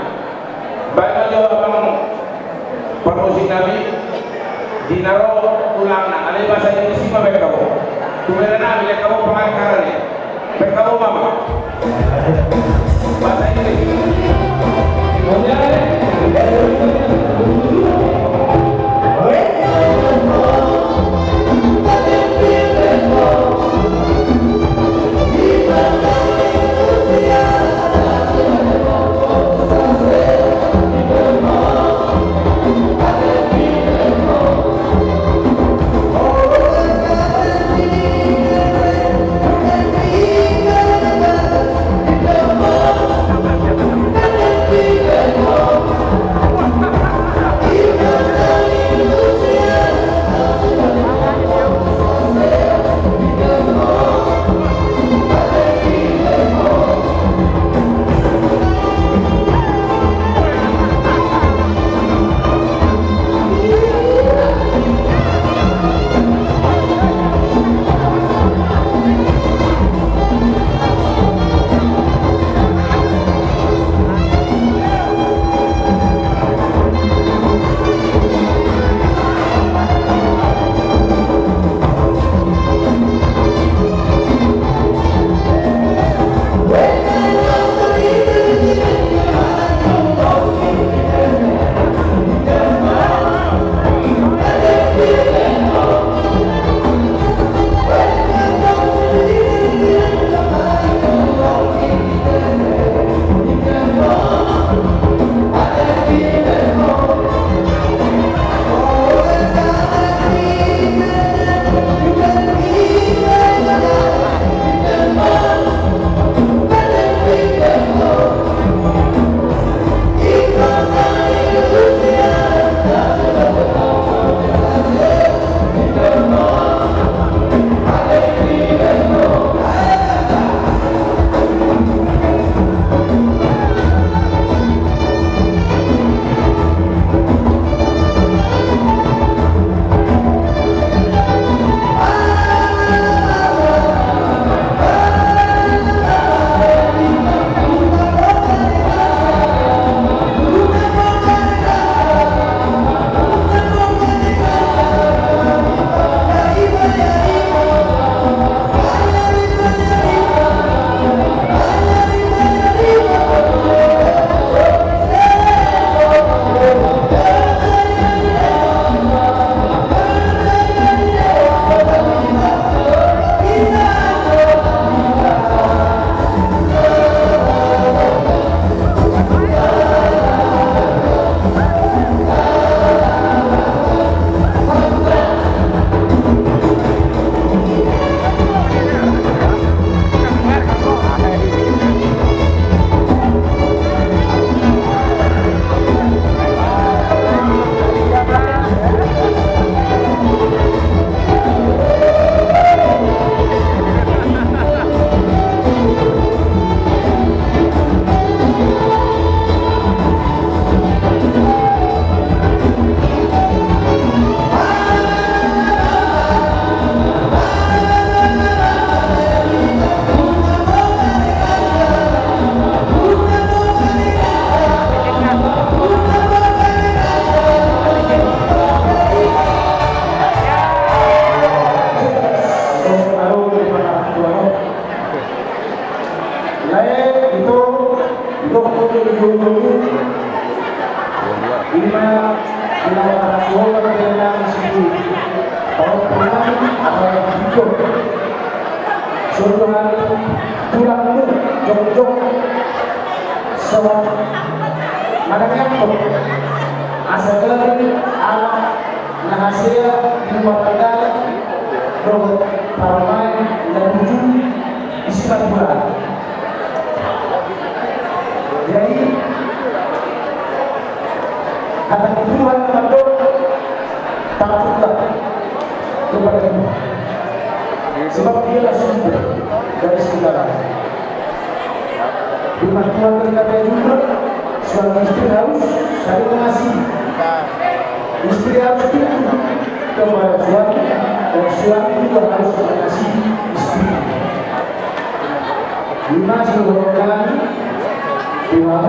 Baik aja abang permusim kami dinaro ulang nak. Ada bahasa Indonesia apa mereka kamu? Berenang mereka kamu pengacara ni. Mereka kamu mama. Bahasa Indonesia. Lain itu lima para sekolah yang sini tahun pertama atau yang hidup sudah pulang dulu jong so makanya asal alat nahasia dimulai robot paramai dan ujung istilah bulan. Jadi kata Tuhan tentu takutlah kepada Tuhan, sebab Dialah sumber dari segala. Firman Tuhan berkata juga, suami istri harus saling mengasihi. Istri harus tunduk kepada suami dan suami juga harus mengasihi istri. Lima golongan Tuhan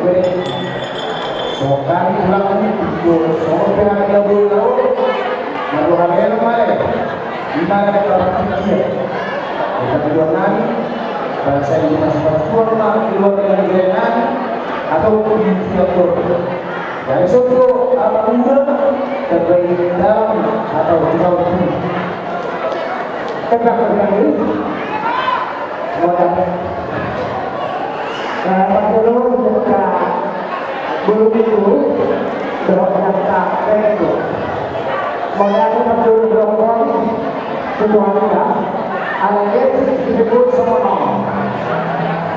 beri sokan pulang itu sokan yang berlalu lalu ramai ramai lima ada orang kecil kita golongan bahasa ini masih berforma keluar dari golongan atau diatur dari suatu apa muda terbaik dalam atau jauh tegak berdiri modal Pagdulong buka belum itu berapa kata itu modal pagdulong berapa tujuan kita alangnya disebut semua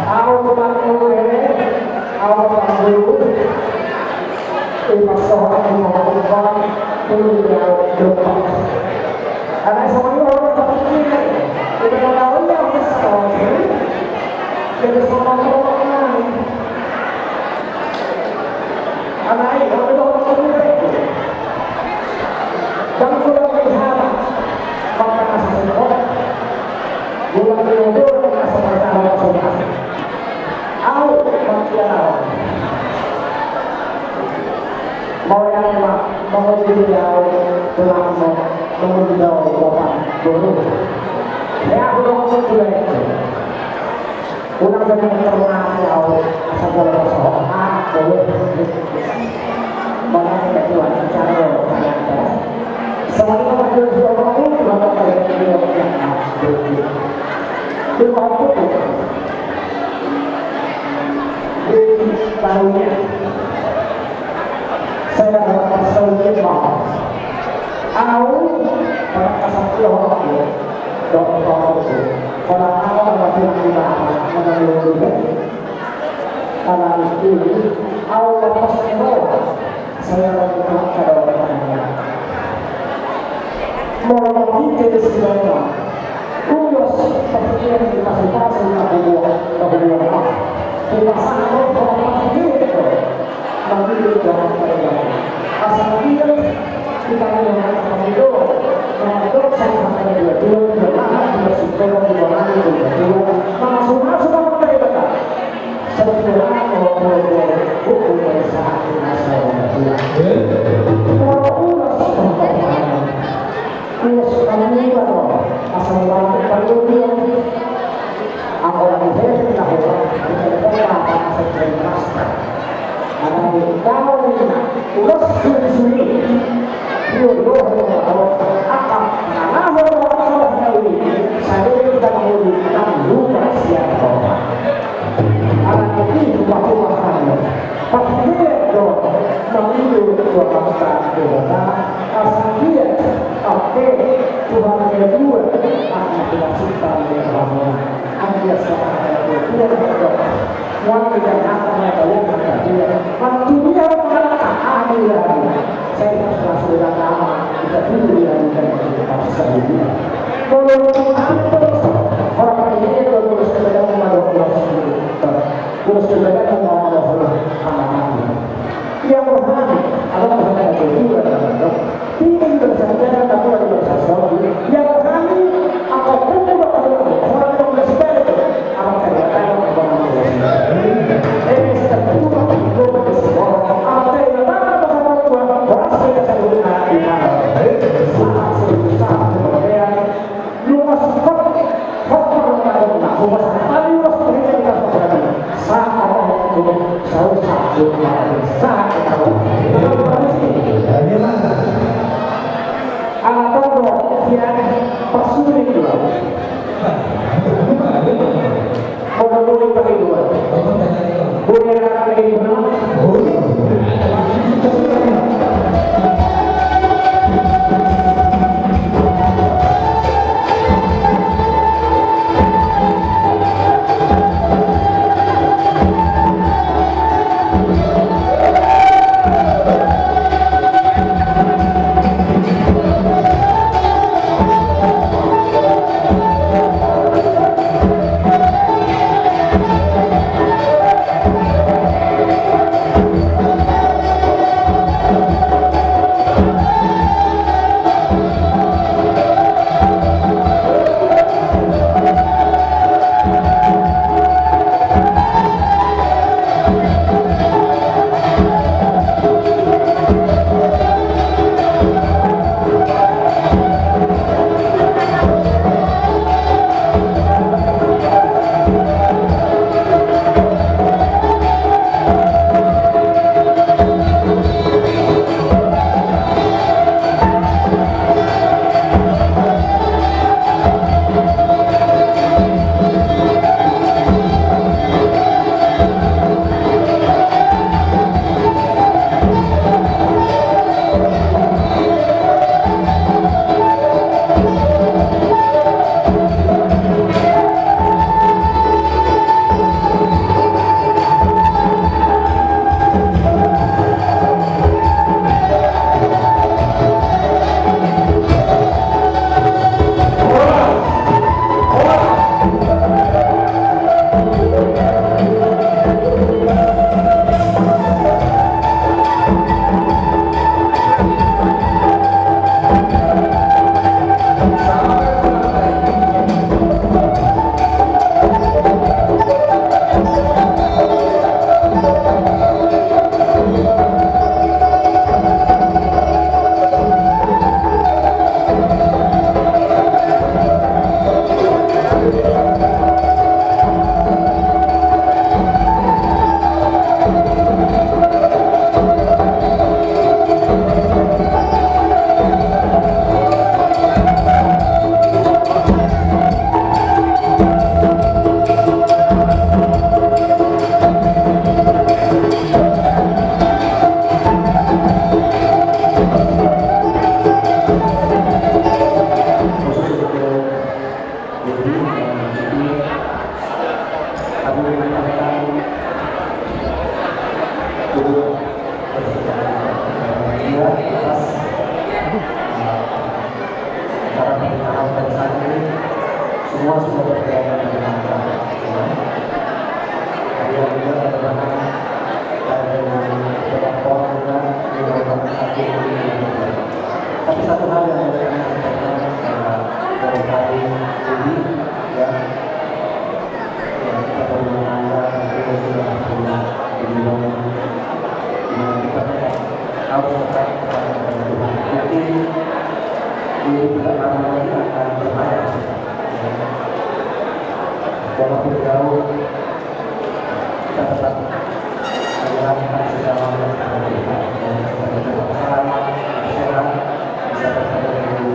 awal pagdulong ini awal pagdulong seorang yang melakukan perlu berdoa karena semuanya orang terpikir itu tahu yang besar jadi semua orang anai kalau orang terpikir dan kalau melihat maka kasih semua bulan itu kasih percaya semua awal manusia mau yang mau dijauh pulang mau dijauh bapak dulu ya aku ngomong juga itu unang jadi terkenal jauh asal kalau kosong boleh mana yang tuan cara semuanya pada orang itu bapak kalian dia yang itu waktu di tahunnya saya dapat solusi mau pada kasar orang itu dokter itu kalau awal masih kita mengalami karena itu awal pas itu saya lakukan pada orang mau jadi sebenarnya urus seperti yang dikasih pasal bahwa kita sangat berpikir nanti jangan terjadi. Asal dia kita melakukan itu, maka sama dengan dua psikolog di mana itu, semua berbeda. Sebetulnya hukum dari saat masalah kalau urus kami itu asal kalau dia orang itu tidak boleh kita apa kalau urus sendiri dia akan saya tidak mau lupa siapa anak itu waktu makan pasti dia mengambil dua kata asal dia oke Tuhan kedua akan tidak cinta dengan Anda seorang kedua yang tidak akan mengatakan dia dunia mengatakan akhirnya saya sudah lama kita dulu yang sebelumnya orang ini terus sedang memadamkan terus sedang memadamkan yang rohani adalah rohani kedua tidak bersandar tapi ada bersasar yang rohani apapun juga orang yang bersandar akan terjadi Cuma besar atau yang pasukan dua boleh pakai dua boleh pakai dua semua sudah berjalan dengan baik. Ada juga tapi satu hal yang dari tadi ini ya kita perlu menganggap kita sudah punya kita harus tetap Tuhan. Mungkin ini tidak lama lagi akan berbahaya. Walaupun jauh, kita tetap menjalankan segala macam Tuhan. Selamat, sehat, bisa bertemu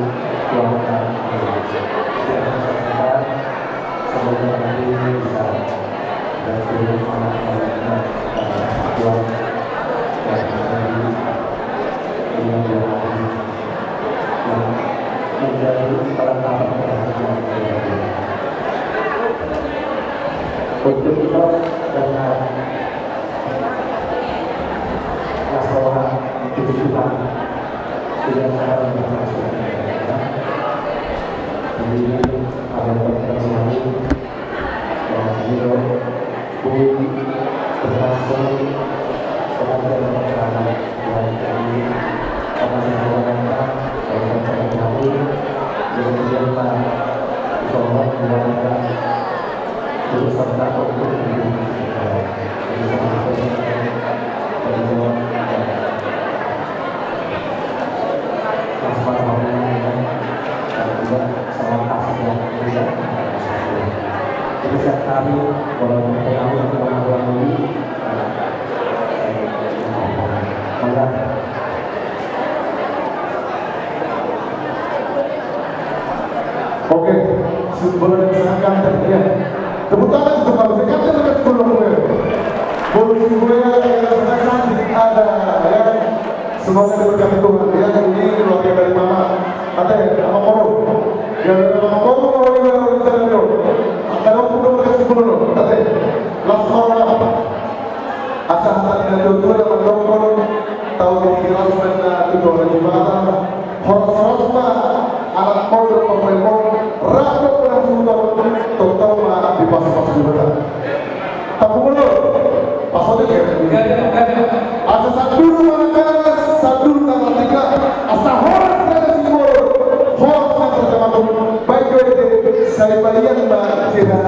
dengan Tuhan. Semoga nanti bisa bertemu anak-anak Tuhan dan menjadi perlengkapan untuk kita dengan masalah kehidupan tidak sangat berhasil. Jadi ada pertemuan beliau pun berhasil mengambil keterangan dari kami orang-orang kemudian sholat menjalankan urusan takut kami kalau tahu kalian. Oke, sebelum diserahkan tadinya. Tepuk tangan sebentar, saya kata dekat sebelum gue. Polisi gue yang diserahkan ada ya. Semuanya diberkati Tuhan. Ya, ini keluarga dari mama. Ate, sama Koro. Ya, sama Koro, Koro juga harus bisa dulu. Kalau pun berkasih dulu, ate. Langsung apa? Asal-asal tidak tuh dalam Koro. Tahu ini langsung na itu oleh jumatan. Horus alat Koro pemremon. Rakyat langsung terutama di pas-pas jumatan. Tapi dulu, pasal ini. Asa satu mana satu tanggal 3 asa horor dari simbol horor yang terjemah baik dari saya bagian mbak Cina.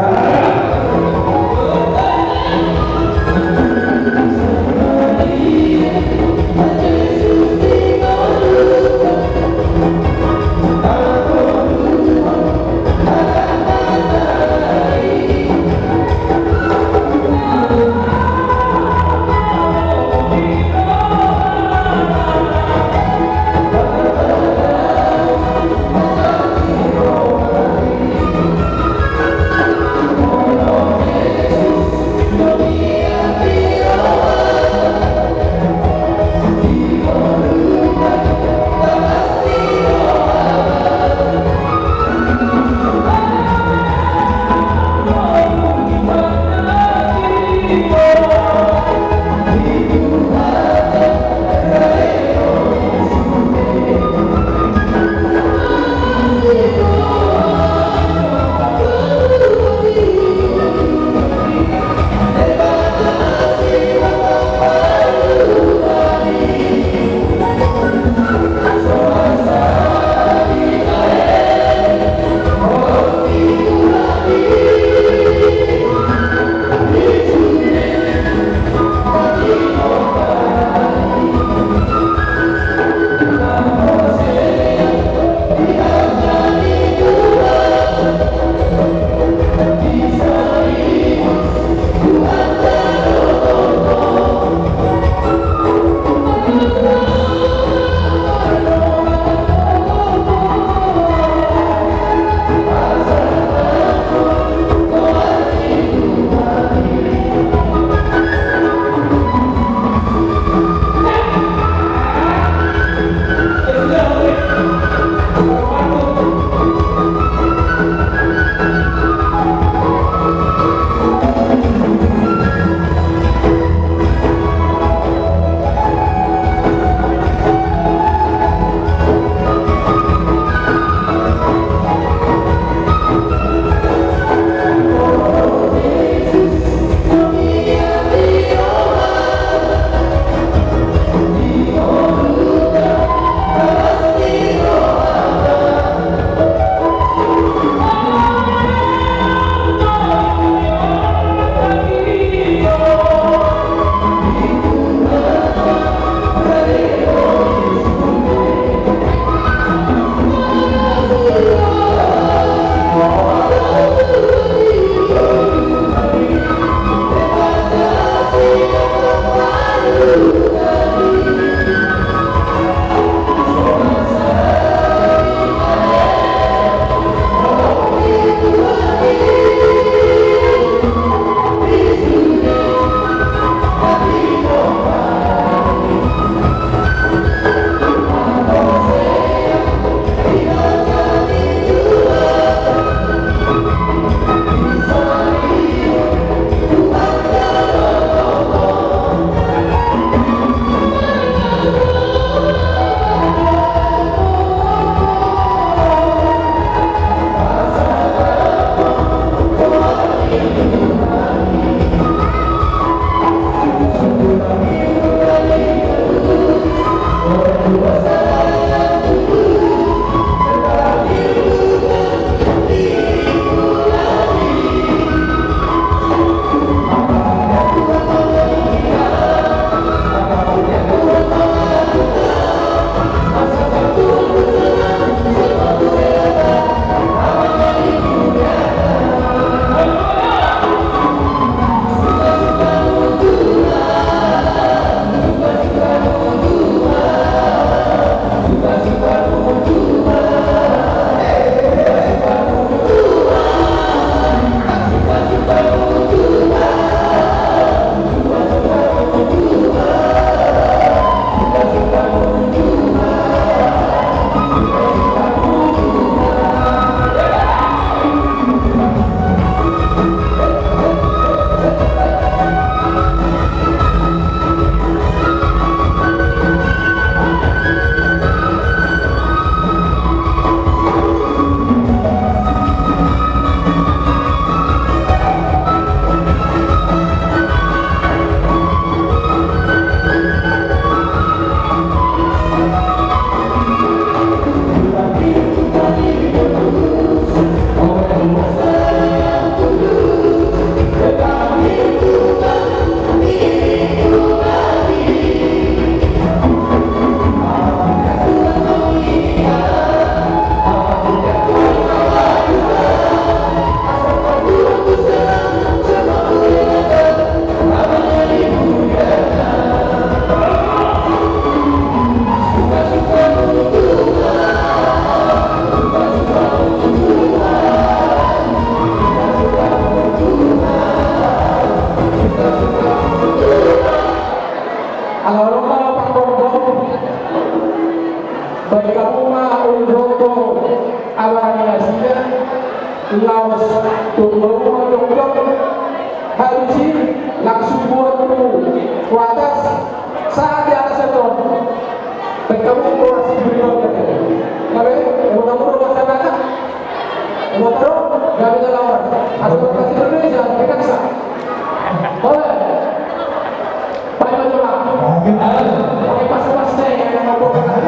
Laos tunggu jok haji langsung buat ke atas saat di atas itu berkamu kurasi beliau tapi mudah-mudahan masyarakat motor gak bisa lawan atau kasih Indonesia kita sah boleh banyak coba pakai pas-pasnya yang mau pakai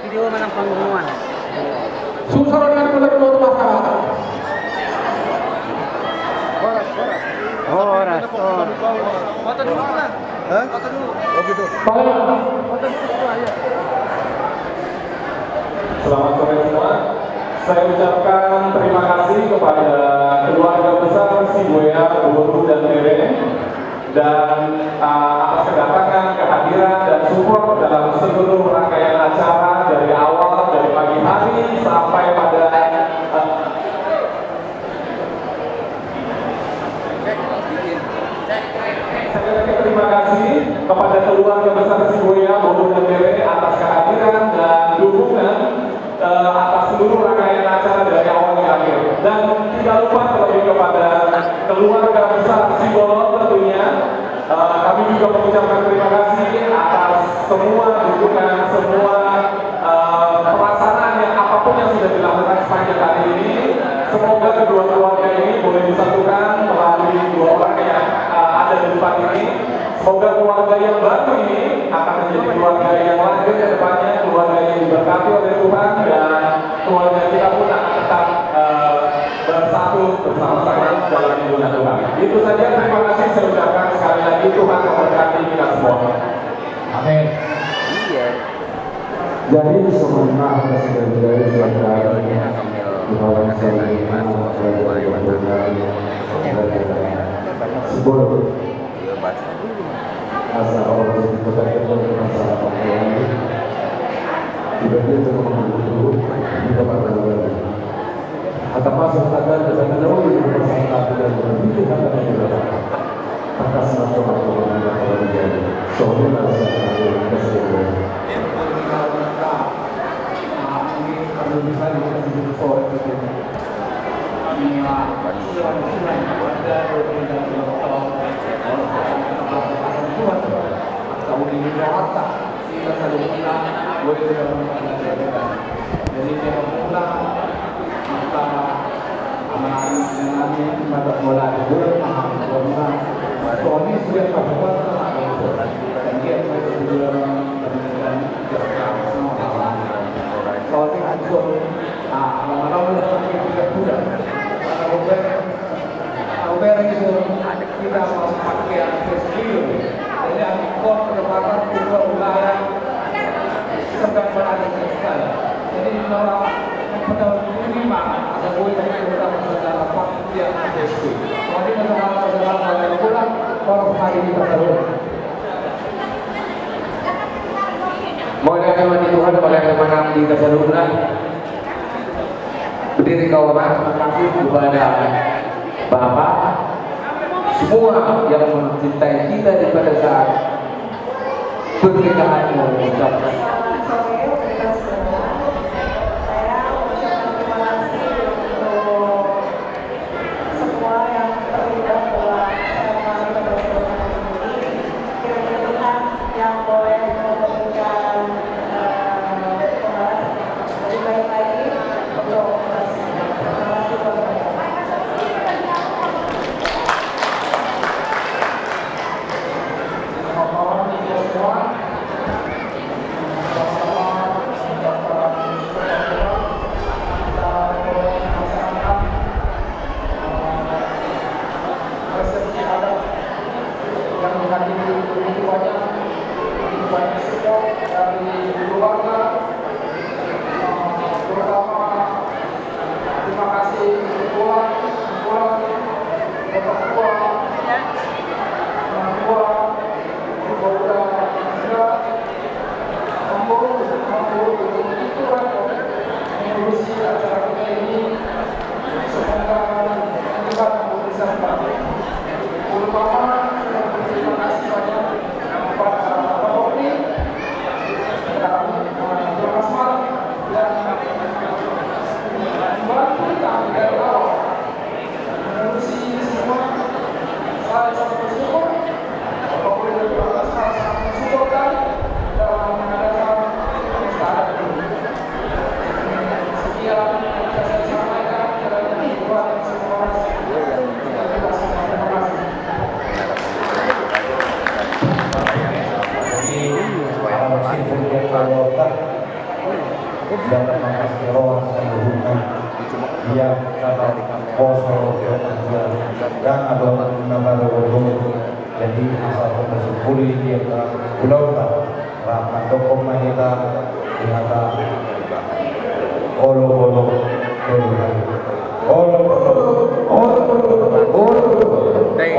video mana pengumuman susah dengan benar-benar masyarakat Horas. foto dulu kan foto dulu Oh gitu. Selamat sore semua. Saya ucapkan terima kasih kepada keluarga besar Sibuya, Boboru dan Tere dan atas kedatangan, kehadiran dan support dalam seluruh rangkaian acara dari awal dari pagi hari sampai pada Saya lagi terima kasih kepada keluarga besar Sibuya, Boboru dan Tere atas kehadiran dan dukungan atas seluruh rangkaian acara dari awal hingga akhir. Dan tidak lupa terlebih kepada keluarga besar Sibolon tentunya kami juga mengucapkan terima kasih atas semua dukungan, semua pelaksanaan yang apapun yang sudah dilakukan sepanjang hari ini. Semoga kedua keluarga ini boleh disatukan melalui dua orang yang ada di depan ini. Semoga keluarga yang baru ini akan menjadi keluarga yang lanjut ke depannya, keluarga yang diberkati oleh Tuhan, dan keluarga kita pun akan tetap bersatu bersama-sama dalam lindungan Tuhan. Itu saja, terima kasih, saya ucapkan sekali lagi Tuhan memberkati kita semua. Amin. Jadi sebenarnya dari Tuhan sebelum asa orang berkata masalah apa tiba-tiba itu menghubung tidak pada lagi atau masuk akan dengan jauh di masalah dan begitu akan menjadi atas nasional orang menjadi soalnya kesehatan kalau bisa dikasih sore itu tahun ini Jakarta kita selalu pulang boleh jadi dia pulang maka anak-anak dengan pada bola itu pulang soalnya sudah kapan dan dia sudah menentukan soalnya langsung lama-lama kita pulang karena itu kita mau pakai akses video jadi angkot kedapatan kedua wilayah sedang berada di sana jadi kalau pada lima ada boleh kita secara fakta yang akses jadi kalau pulang kalau hari kita terus boleh firman Tuhan pada firman di Kesaluna. Berdiri kau terima kasih kepada Bapak, semua yang mencintai kita di pada saat pernikahan mengucapkan. Jadi asal tersebut dia ke pulau rapat dokong mahita dihata olo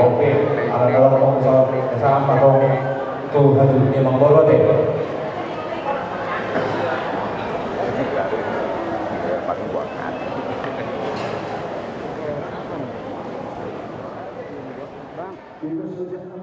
oke ada dalam konsol sama dong tuh harus dia menggolo deh Itu sudah